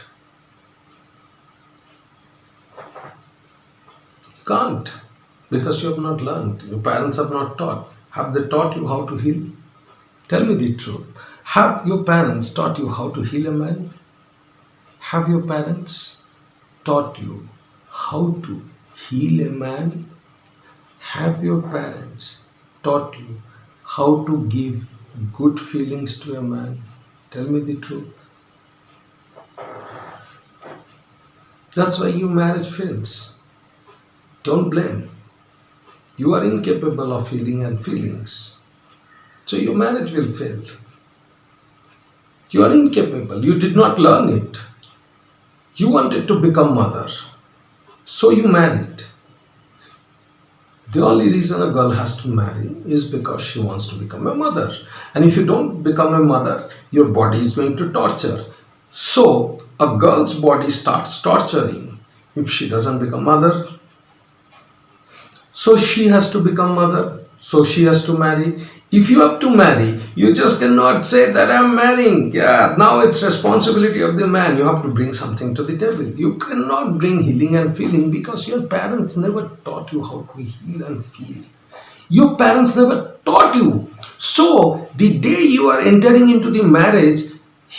You can't, because you have not learned. Your parents have not taught. Have they taught you how to heal? Tell me the truth. Have your parents taught you how to heal a man? Have your parents taught you how to heal a man? Have your parents taught you how to give good feelings to a man? Tell me the truth. That's why your marriage fails. Don't blame. You are incapable of healing and feelings. So your marriage will fail. You are incapable. You did not learn it. You wanted to become mother. So you married. The only reason a girl has to marry is because she wants to become a mother. And if you don't become a mother, your body is going to torture. So a girl's body starts torturing if she doesn't become mother. So she has to become mother. So she has to marry. If you have to marry, you just cannot say that I'm marrying. Yeah, now it's responsibility of the man. You have to bring something to the table. You cannot bring healing and feeling because your parents never taught you how to heal and feel. Your parents never taught you. So the day you are entering into the marriage,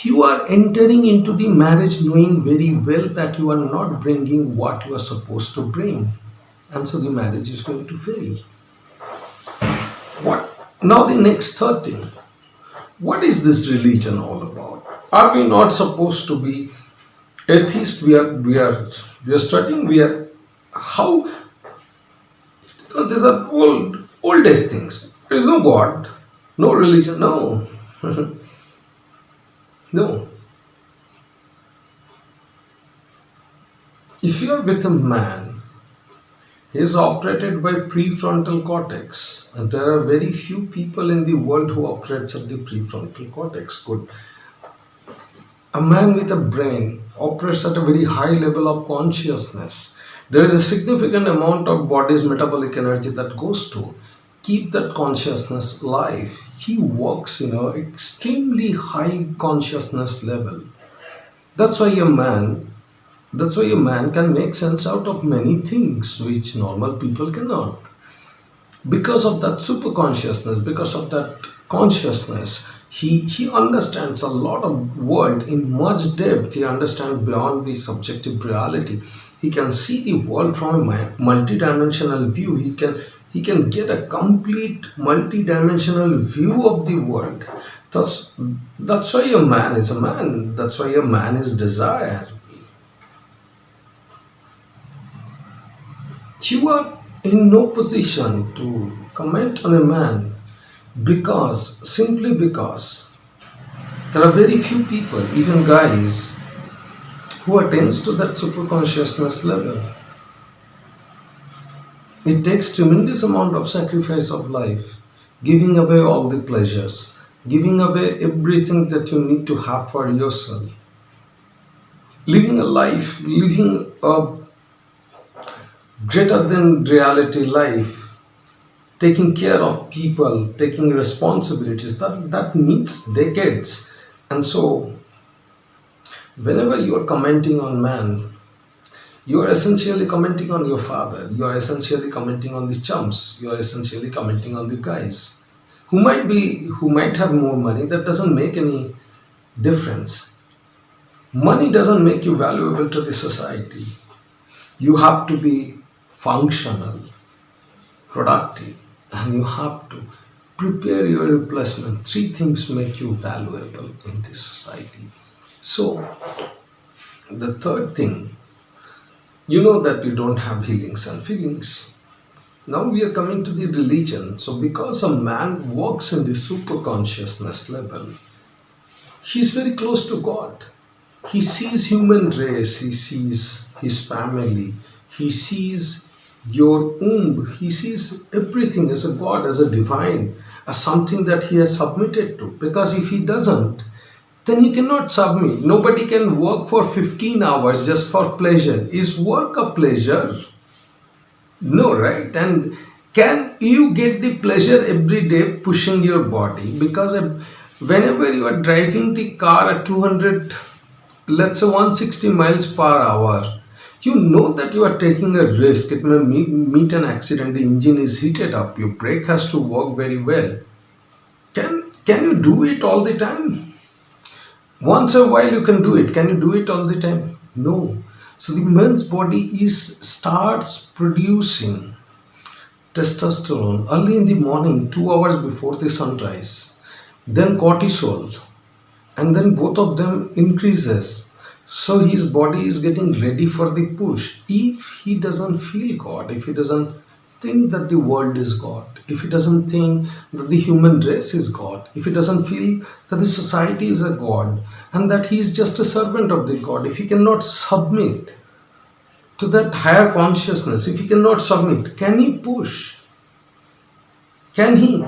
you are entering into the marriage knowing very well that you are not bringing what you are supposed to bring, and so the marriage is going to fail. What now? The next third thing. What is this religion all about? Are we not supposed to be atheist? We are studying. We are how these are old age things. There is no God, no religion. No, no. If you are with a man, he is operated by prefrontal cortex, and there are very few people in the world who operates at the prefrontal cortex. Good. A man with a brain operates at a very high level of consciousness. There is a significant amount of body's metabolic energy that goes to keep that consciousness alive. He works in an extremely high consciousness level. That's why a man that's why a man can make sense out of many things which normal people cannot. Because of that super consciousness, because of that consciousness, he understands a lot of world in much depth. He understands beyond the subjective reality. He can see the world from a multidimensional view. He can get a complete multidimensional view of the world. That's why a man is a man. That's why a man is desire. You are in no position to comment on a man simply because there are very few people, even guys, who attains to that super consciousness level. It takes tremendous amount of sacrifice of life, giving away all the pleasures, giving away everything that you need to have for yourself, living a life, living a greater than reality life, taking care of people, taking responsibilities, that needs decades. And so whenever you are commenting on man, you are essentially commenting on your father, you are essentially commenting on the chumps, you are essentially commenting on the guys who might have more money. That doesn't make any difference. Money doesn't make you valuable to the society. You have to be functional, productive, and you have to prepare your replacement. Three things make you valuable in this society. So the third thing, you know that you don't have healings and feelings. Now we are coming to the religion. So because a man works in the super consciousness level, he is very close to God. He sees human race, he sees his family, he sees your womb, he sees everything as a God, as a divine, as something that he has submitted to. Because if he doesn't, then he cannot submit. Nobody can work for 15 hours just for pleasure. Is work a pleasure? No, right? And can you get the pleasure every day pushing your body? Because whenever you are driving the car at 200, let's say 160 miles per hour, you know that you are taking a risk. It may meet an accident, the engine is heated up, your brake has to work very well. Can you do it all the time? Once a while you can do it. Can you do it all the time? No. So the man's body is starts producing testosterone early in the morning, 2 hours before the sunrise, then cortisol, and then both of them increases. So his body is getting ready for the push. If he doesn't feel God, if he doesn't think that the world is God, if he doesn't think that the human race is God, if he doesn't feel that the society is a God and that he is just a servant of the God, if he cannot submit to that higher consciousness, if he cannot submit, can he push? Can he?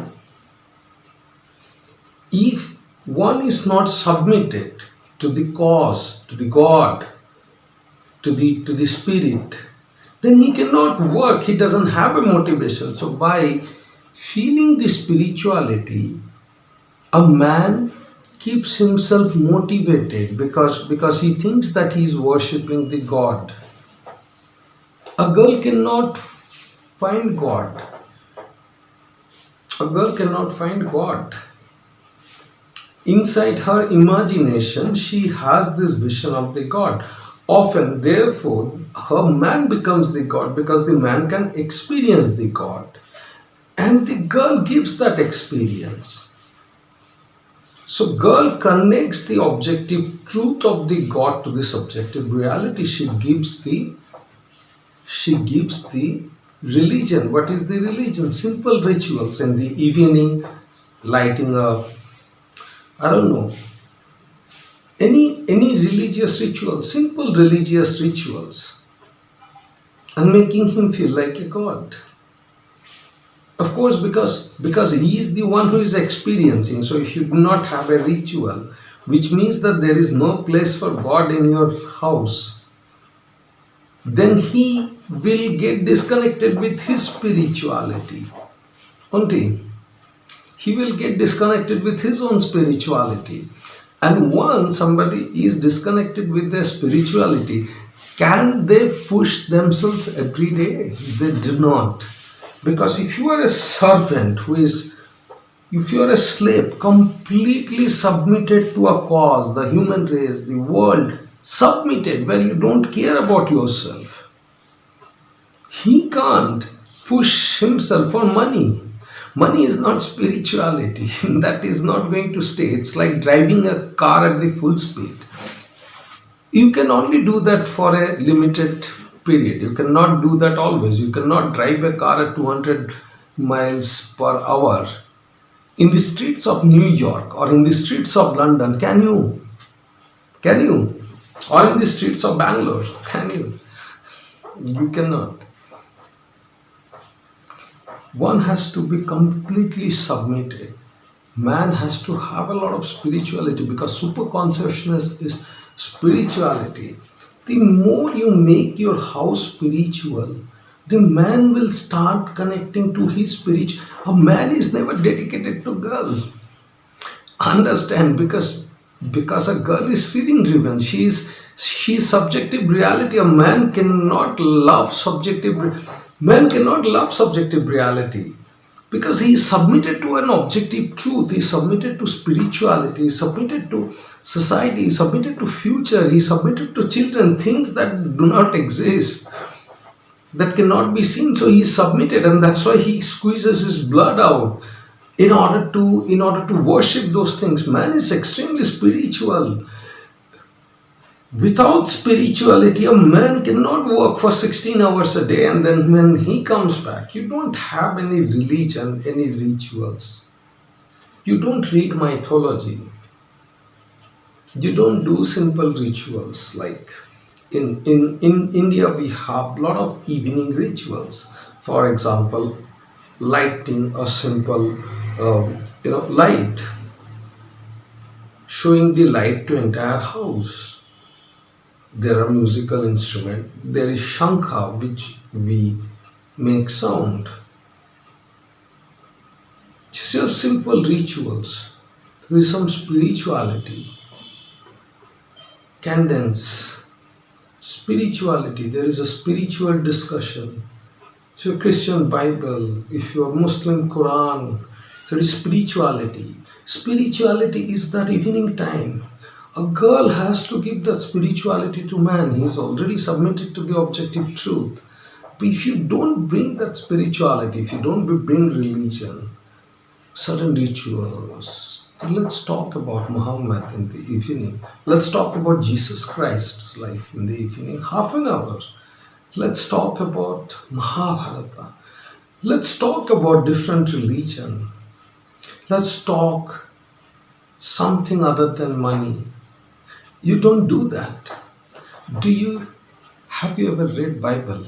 If one is not submitted to the cause, to the God, to the spirit, then he cannot work. He doesn't have a motivation. So by feeling the spirituality, a man keeps himself motivated because he thinks that he is worshipping the God. A girl cannot find God. A girl cannot find God. Inside her imagination, she has this vision of the God. Often, therefore, her man becomes the God because the man can experience the God. And the girl gives that experience. So, girl connects the objective truth of the God to the subjective reality. She gives the religion. What is the religion? Simple rituals in the evening, lighting up, I don't know, any religious ritual, simple religious rituals, and making him feel like a god. Of course, because he is the one who is experiencing. So if you do not have a ritual, which means that there is no place for God in your house, then he will get disconnected with his spirituality. Won't he? He will get disconnected with his own spirituality. And once somebody is disconnected with their spirituality, can they push themselves every day? They do not. Because if you are a servant if you are a slave completely submitted to a cause, the human race, the world, submitted, where you don't care about yourself, he can't push himself for money. Money is not spirituality. That is not going to stay. It's like driving a car at the full speed. You can only do that for a limited period. You cannot do that always. You cannot drive a car at 200 miles per hour in the streets of New York or in the streets of London. Can you? Can you? Or in the streets of Bangalore? Can you? You cannot. One has to be completely submitted. Man has to have a lot of spirituality because super consciousness is spirituality. The more you make your house spiritual, the man will start connecting to his spirit. A man is never dedicated to girl. Understand? Because a girl is feeling driven. She's subjective reality. A man cannot love subjective. Man cannot love subjective reality because he is submitted to an objective truth. He is submitted to spirituality. He is submitted to society. He is submitted to future. He is submitted to children. Things that do not exist, that cannot be seen. So he is submitted, and that's why he squeezes his blood out in order to worship those things. Man is extremely spiritual. Without spirituality, a man cannot work for 16 hours a day, and then when he comes back, you don't have any religion, any rituals. You don't read mythology. You don't do simple rituals. Like in India, we have a lot of evening rituals. For example, lighting a simple light, showing the light to entire house. There are musical instruments. There is shankha, which we make sound. It's just simple rituals. There is some spirituality. Cadence, spirituality. There is a spiritual discussion. If you're Christian Bible, if you're Muslim Quran, there is spirituality. Spirituality is that evening time. A girl has to give that spirituality to man. He is already submitted to the objective truth. But if you don't bring that spirituality, if you don't bring religion, certain rituals, then let's talk about Muhammad in the evening. Let's talk about Jesus Christ's life in the evening, half an hour. Let's talk about Mahabharata. Let's talk about different religion. Let's talk something other than money. You don't do that. Have you ever read Bible?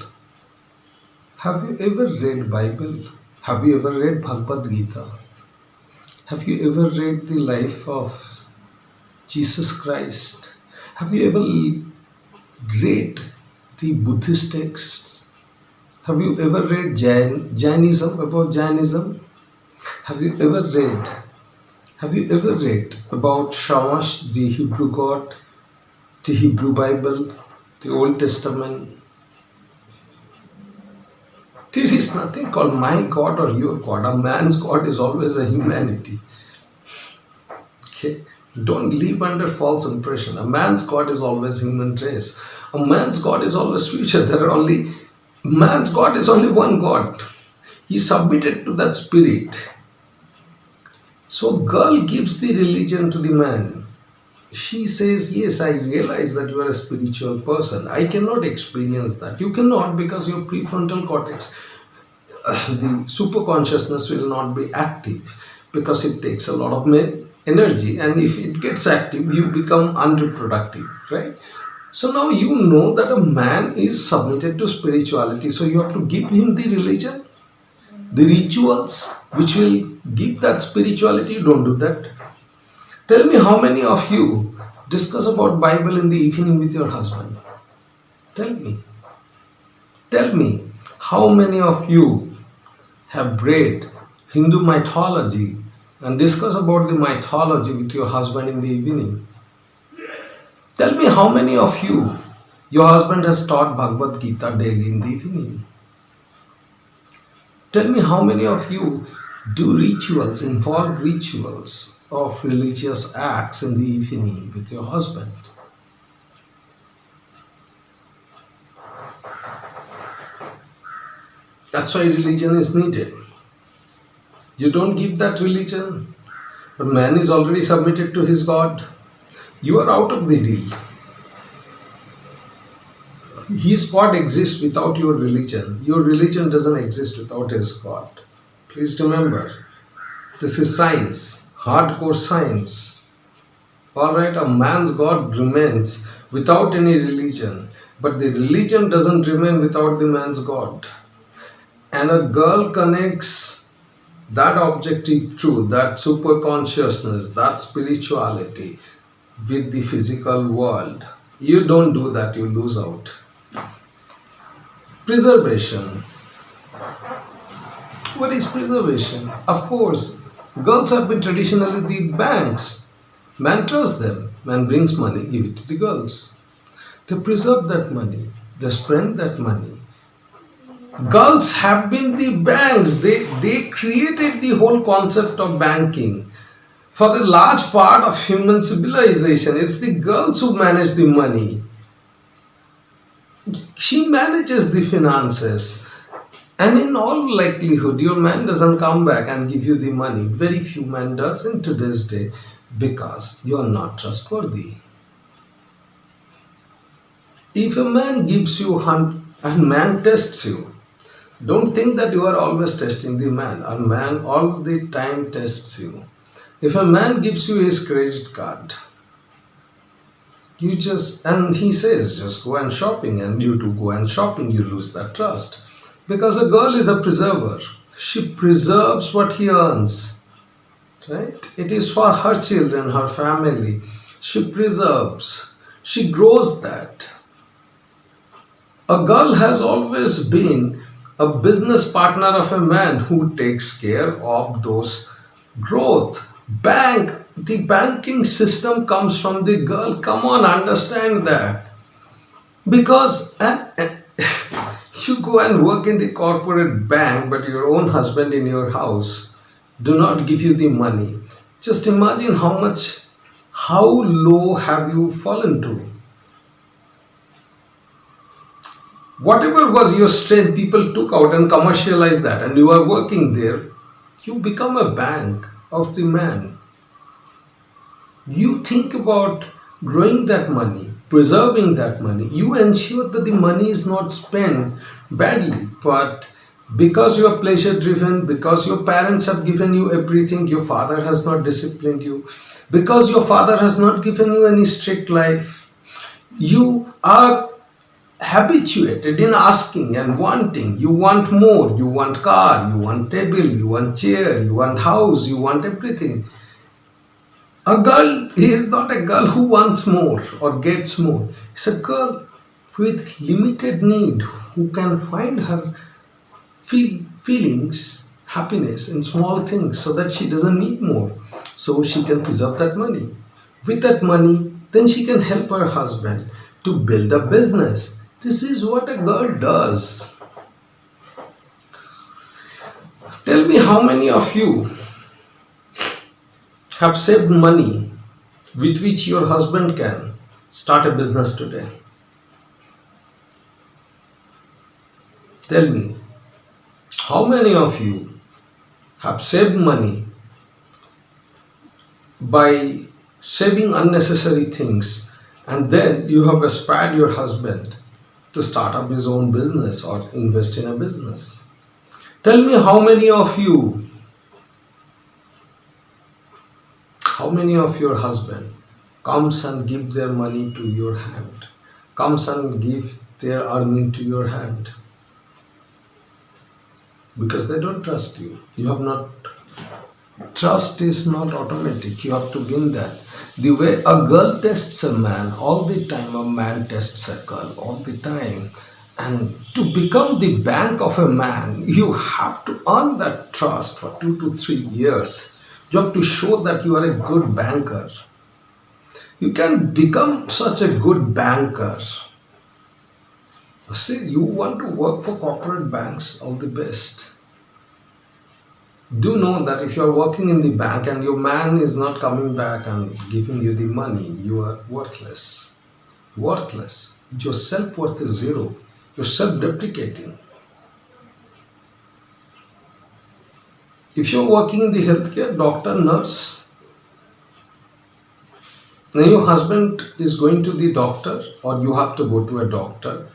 Have you ever read Bible? Have you ever read Bhagavad Gita? Have you ever read the life of Jesus Christ? Have you ever read the Buddhist texts? Have you ever read Jainism, about Jainism? Have you ever read Have you ever read about Shamash, the Hebrew God, the Hebrew Bible, the Old Testament? There is nothing called my God or your God. A man's God is always a humanity. Okay? Don't live under false impression. A man's God is always human race. A man's God is always future. Man's God is only one God. He submitted to that spirit. So girl gives the religion to the man. She says, yes, I realize that you are a spiritual person. I cannot experience that. You cannot, because your prefrontal cortex, the super consciousness will not be active, because it takes a lot of energy, and if it gets active you become unreproductive, right? So now you know that a man is submitted to spirituality, so you have to give him the religion, the rituals which will give that spirituality. You don't do that. Tell me, how many of you discuss about Bible in the evening with your husband? Tell me tell me how many of you have read Hindu mythology and discuss about the mythology with your husband in the evening? Tell me, how many of you, your husband has taught Bhagavad Gita daily in the evening? Tell me, how many of you do rituals, involve rituals of religious acts in the evening with your husband? That's why religion is needed. You don't give that religion, but man is already submitted to his God. You are out of the deal. His God exists without your religion. Your religion doesn't exist without his God. Please remember, this is science, hardcore science. Alright, a man's God remains without any religion, but the religion doesn't remain without the man's God. And a girl connects that objective truth, that super consciousness, that spirituality with the physical world. You don't do that, you lose out. Preservation. What is preservation? Of course, girls have been traditionally the banks. Man trusts them. Man brings money, give it to the girls. They preserve that money. They spend that money. Girls have been the banks. They created the whole concept of banking. For the large part of human civilization, it's the girls who manage the money. She manages the finances. And in all likelihood, your man doesn't come back and give you the money. Very few men does in today's day, because you are not trustworthy. If a man gives you and man tests you, don't think that you are always testing the man. A man all the time tests you. If a man gives you his credit card, and he says, just go and shopping, and you do go and shopping, you lose that trust. Because a girl is a preserver. She preserves what he earns. Right? It is for her children, her family. She preserves. She grows that. A girl has always been a business partner of a man who takes care of those growth. The banking system comes from the girl. Come on, understand that. Because you go and work in the corporate bank, but your own husband in your house do not give you the money. Just imagine how low have you fallen to. Whatever was your strength, people took out and commercialized that, and you are working there. You become a bank of the man. You think about growing that money, preserving that money. You ensure that the money is not spent badly, but because you are pleasure driven, because your parents have given you everything, your father has not disciplined you, because your father has not given you any strict life, you are habituated in asking and wanting. You want more, you want car, you want table, you want chair, you want house, you want everything. A girl is not a girl who wants more or gets more. It's a girl with limited need who can find her feelings, happiness in small things so that she doesn't need more. So she can preserve that money. With that money, then she can help her husband to build a business. This is what a girl does. Tell me how many of you have saved money with which your husband can start a business today. Tell me, how many of you have saved money by saving unnecessary things and then you have aspired your husband to start up his own business or invest in a business? Tell me how many of your husband comes and give their money to your hand, comes and give their earning to your hand because they don't trust you. You have not. Trust is not automatic. You have to win that. The way a girl tests a man, all the time a man tests a girl, all the time. And to become the bank of a man, you have to earn that trust for 2 to 3 years. You have to show that you are a good banker. You can become such a good banker. See, you want to work for corporate banks, all the best. Do know that if you are working in the bank and your man is not coming back and giving you the money, you are worthless. Worthless. Your self-worth is zero. You're self-deprecating. If you're working in the healthcare, doctor, nurse, then your husband is going to the doctor or you have to go to a doctor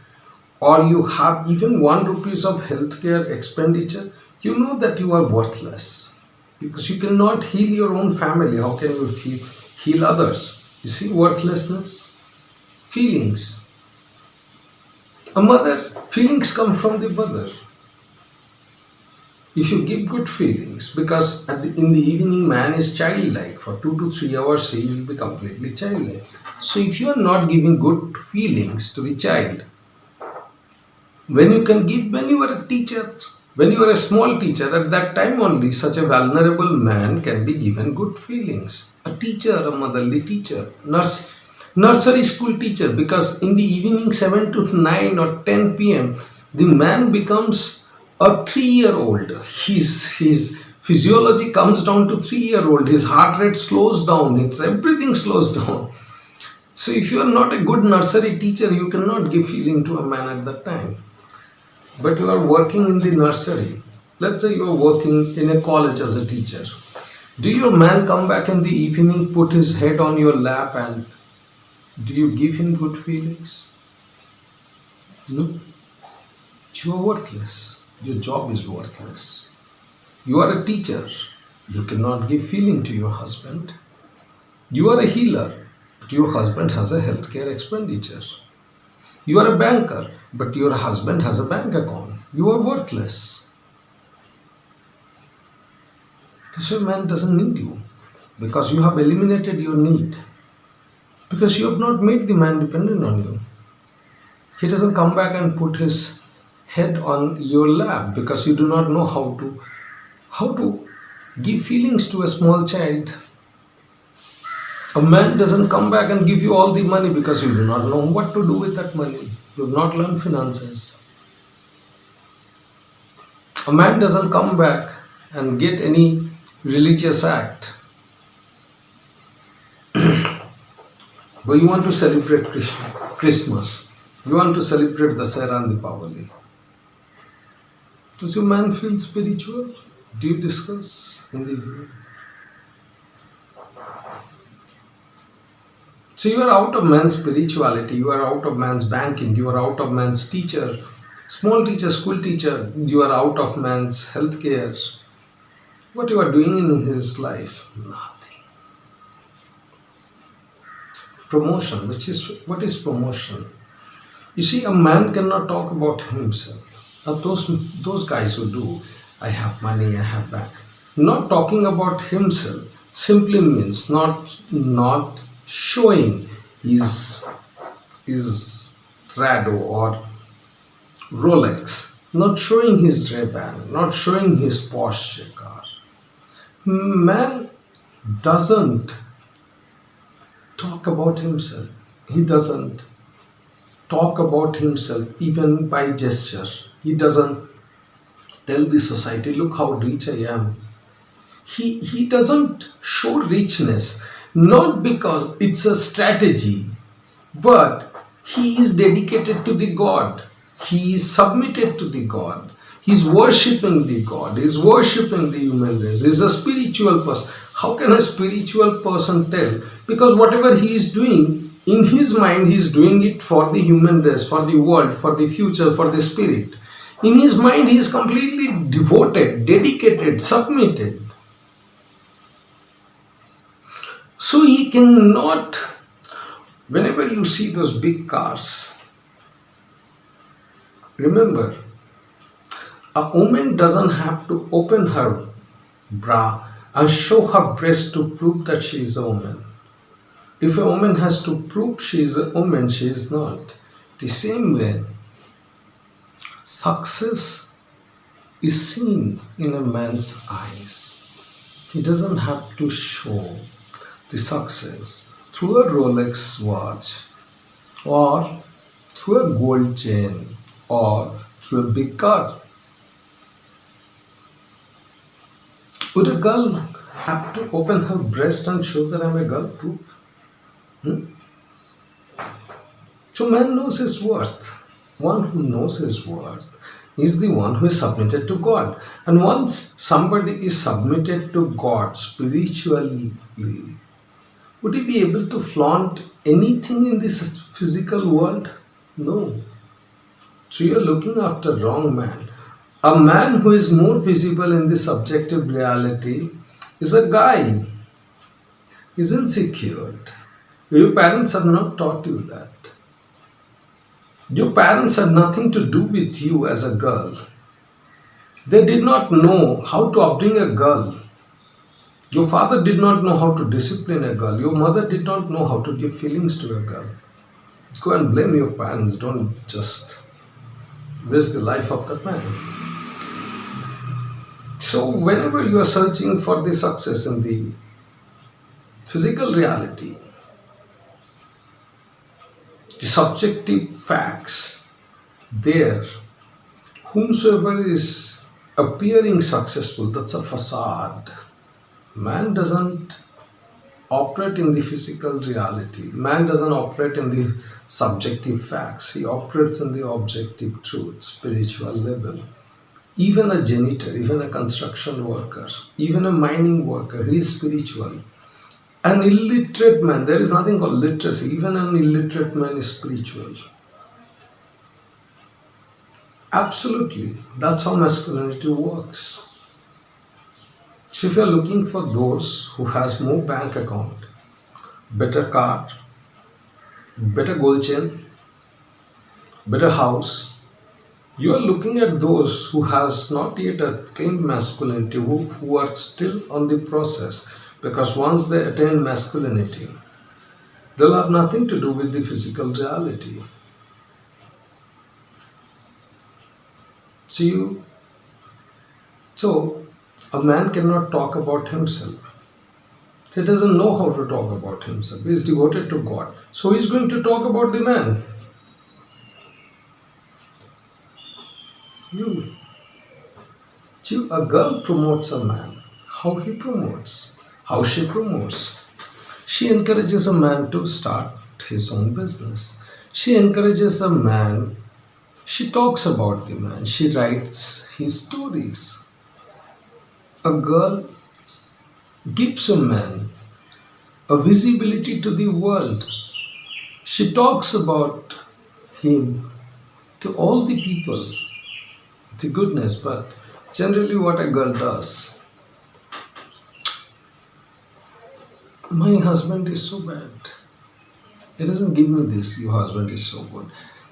or you have even 1 rupees of healthcare expenditure, you know that you are worthless because you cannot heal your own family. How can you heal others? You see, worthlessness, feelings. A mother, feelings come from the mother. If you give good feelings, because in the evening man is childlike, for 2 to 3 hours he will be completely childlike. So if you are not giving good feelings to the child, when you are a teacher, when you are a small teacher, at that time only such a vulnerable man can be given good feelings. A teacher, a motherly teacher, nursery school teacher, because in the evening 7 to 9 or 10 p.m. the man becomes a 3-year-old. His physiology comes down to 3-year-old. His heart rate slows down. Everything slows down. So if you are not a good nursery teacher, you cannot give feeling to a man at that time. But you are working in the nursery. Let's say you are working in a college as a teacher. Do your man come back in the evening, put his head on your lap, and do you give him good feelings? No. You are worthless. Your job is worthless. You are a teacher. You cannot give feeling to your husband. You are a healer, but your husband has a healthcare expenditure. You are a banker, but your husband has a bank account. You are worthless. This man doesn't need you because you have eliminated your need. Because you have not made the man dependent on you. He doesn't come back and put his head on your lap because you do not know how to give feelings to a small child. A man doesn't come back and give you all the money because you do not know what to do with that money. You have not learned finances. A man doesn't come back and get any religious act. But you want to celebrate Christmas. You want to celebrate the Dasara and Deepavali. Does your man feel spiritual? Do you discuss in the evening? So you are out of man's spirituality, you are out of man's banking, you are out of man's teacher, small teacher, school teacher, you are out of man's healthcare. What you are doing in his life? Nothing. Promotion, what is promotion? You see, a man cannot talk about himself. Now those guys who do, I have money, I have that. Not talking about himself simply means not showing his Rado or Rolex. not showing his Ray-Ban, not showing his Porsche car. Man doesn't talk about himself. He doesn't talk about himself even by gesture. He doesn't tell the society, look how rich I am. He doesn't show richness, not because it's a strategy, but he is dedicated to the God. He is submitted to the God. He's worshipping the God. He's worshipping the human race. He's a spiritual person. How can a spiritual person tell? Because whatever he is doing, in his mind, he is doing it for the human race, for the world, for the future, for the spirit. In his mind, he is completely devoted, dedicated, submitted. So he cannot, whenever you see those big cars, remember, a woman doesn't have to open her bra and show her breast to prove that she is a woman. If a woman has to prove she is a woman, she is not. The same way, success is seen in a man's eyes. He doesn't have to show the success through a Rolex watch or through a gold chain or through a big car. Would a girl have to open her breast and show that I'm a girl? Proof? So man knows his worth. One who knows his worth is the one who is submitted to God. And once somebody is submitted to God spiritually, would he be able to flaunt anything in this physical world? No. So you're looking after wrong man. A man who is more visible in the subjective reality is a guy. He's insecure. Your parents have not taught you that. Your parents had nothing to do with you as a girl. They did not know how to upbring a girl. Your father did not know how to discipline a girl. Your mother did not know how to give feelings to a girl. Go and blame your parents. Don't just waste the life of that man. So whenever you are searching for the success in the physical reality, the subjective facts, there, whomsoever is appearing successful, that's a facade. Man doesn't operate in the physical reality. Man doesn't operate in the subjective facts. He operates in the objective truth, spiritual level. Even a janitor, even a construction worker, even a mining worker, he is spiritual. An illiterate man, there is nothing called literacy. Even an illiterate man is spiritual. Absolutely. That's how masculinity works. So if you are looking for those who has more bank account, better car, better gold chain, better house, you are looking at those who has not yet attained masculinity, who are still on the process. Because once they attain masculinity, they'll have nothing to do with the physical reality. So a man cannot talk about himself. He doesn't know how to talk about himself. He is devoted to God. So he is going to talk about the man. A girl promotes a man. How he promotes? How she promotes? She encourages a man to start his own business. She encourages a man. She talks about the man. She writes his stories. A girl gives a man a visibility to the world. She talks about him to all the people, the goodness, but generally what a girl does, my husband is so bad. He doesn't give me this. Your husband is so good.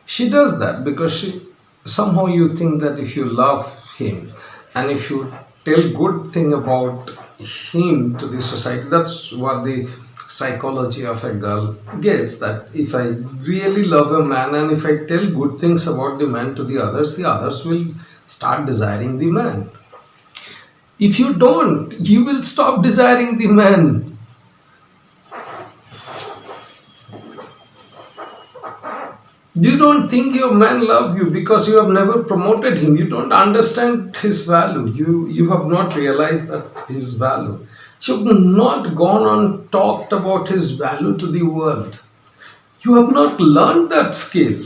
She does that because somehow you think that if you love him and if you tell good thing about him to the society, that's what the psychology of a girl gets. That if I really love a man and if I tell good things about the man to the others will Start desiring the man. If you don't, you will stop desiring the man. You don't think your man love you because you have never promoted him. You don't understand his value. You have not realized that his value. You have not gone on talked about his value to the world. You have not learned that skill.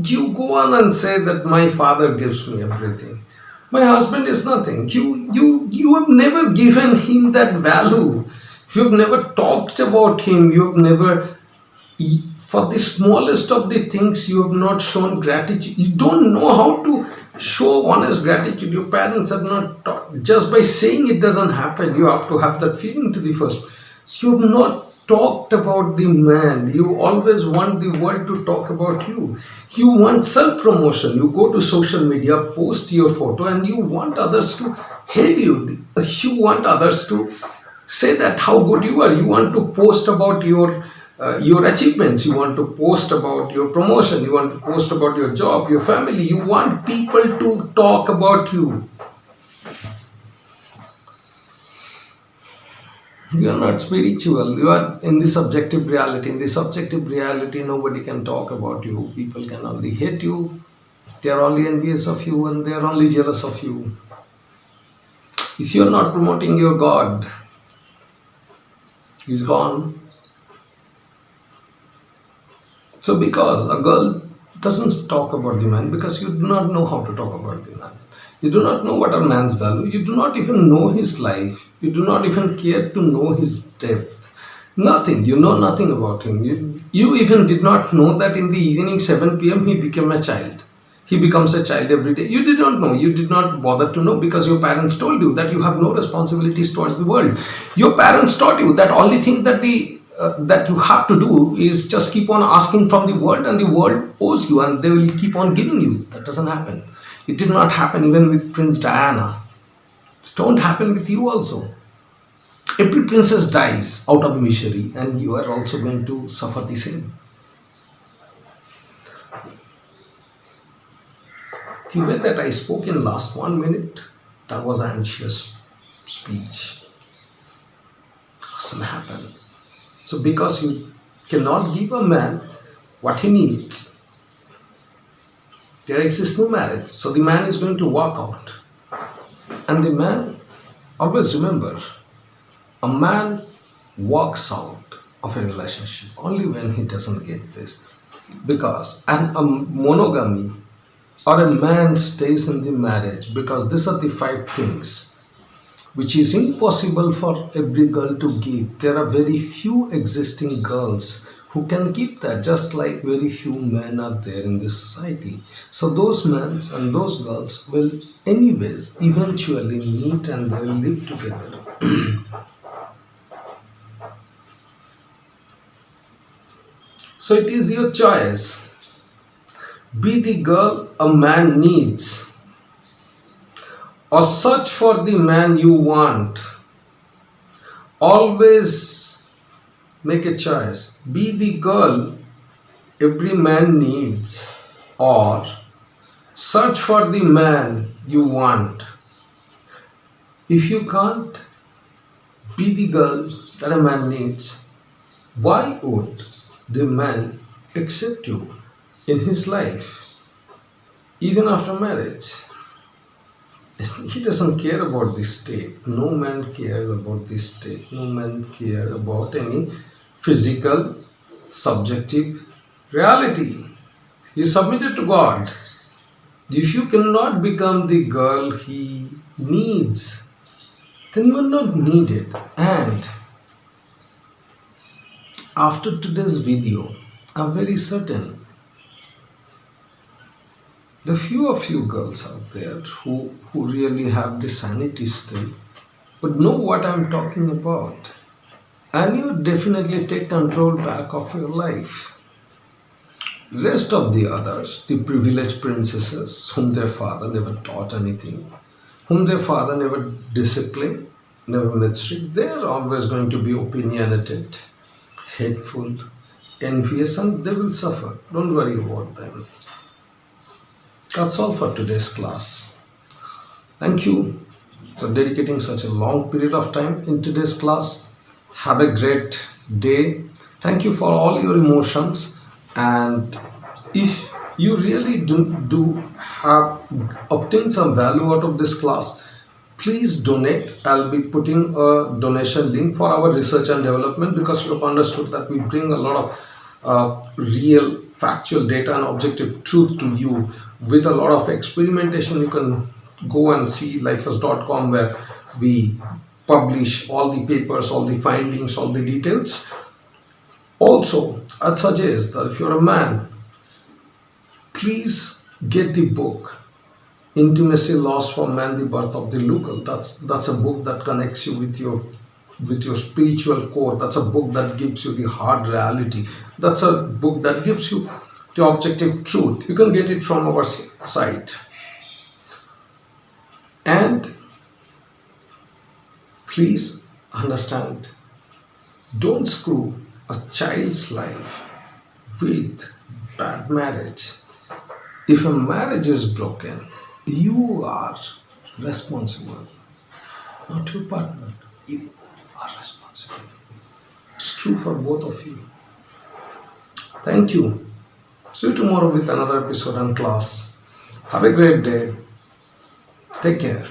You go on and say that my father gives me everything. My husband is nothing. You have never given him that value. You have never talked about him. You have never, for the smallest of the things, you have not shown gratitude. You don't know how to show honest gratitude. Your parents have not taught. Just by saying it doesn't happen. You have to have that feeling to the first. So you have not talked about the man. You always want the world to talk about you. You want self promotion. You go to social media, post your photo, and you want others to hail you. You want others to say that how good you are. You want to post about your achievements. You want to post about your promotion. You want to post about your job, your family. You want people to talk about you. You are not spiritual. You are in the subjective reality. In the subjective reality, nobody can talk about you. People can only hate you. They are only envious of you and they are only jealous of you. If you are not promoting your God, he's gone. So because a girl doesn't talk about the man, because you do not know how to talk about the man. You do not know what a man's value. You do not even know his life. You do not even care to know his depth. Nothing. You know nothing about him. You even did not know that in the evening 7 p.m. he became a child. He becomes a child every day. You did not know. You did not bother to know because your parents told you that you have no responsibilities towards the world. Your parents taught you that only thing that you have to do is just keep on asking from the world and the world owes you and they will keep on giving you. That doesn't happen. It did not happen even with Prince Diana. It don't happen with you also. Every princess dies out of misery and you are also going to suffer the same. The way that I spoke in last 1 minute, that was anxious speech. Doesn't happen. So because you cannot give a man what he needs, there exists no marriage. So the man is going to walk out. And the man, always remember, a man walks out of a relationship only when he doesn't get this. Because a monogamy or a man stays in the marriage because these are the 5 things which is impossible for every girl to give. There are very few existing girls who can give that, just like very few men are there in this society. So those men and those girls will anyways eventually meet and they will live together. So it is your choice. Be the girl a man needs, or search for the man you want. Always make a choice. Be the girl every man needs, or search for the man you want. If you can't be the girl that a man needs, why would the man accept you in his life, even after marriage? He doesn't care about this state. No man cares about this state. No man cares about any physical, subjective reality. He is submitted to God. If you cannot become the girl he needs, then you are not needed. And after today's video, I'm very certain the few of you girls out there who really have the sanity still would know what I'm talking about. And you definitely take control back of your life. Rest of the others, the privileged princesses whom their father never taught anything, whom their father never disciplined, never made strict, they are always going to be opinionated, hateful, envious, and they will suffer. Don't worry about them. That's all for today's class. Thank you for dedicating such a long period of time in today's class. Have a great day. Thank you for all your emotions. And if you really do have obtained some value out of this class, please donate. I'll be putting a donation link for our research and development, because you have understood that we bring a lot of real factual data and objective truth to you with a lot of experimentation. You can go and see lifers.com, where we publish all the papers, all the findings, all the details. Also, I'd suggest that if you're a man, please get the book Intimacy Lost for Man, the Birth of the Local. That's a book that connects you with your spiritual core. That's a book that gives you the hard reality. That's a book that gives you the objective truth. You can get it from our site. And please understand, don't screw a child's life with bad marriage. If a marriage is broken, you are responsible, not your partner. You are responsible. It's true for both of you. Thank you. See you tomorrow with another episode and class. Have a great day. Take care.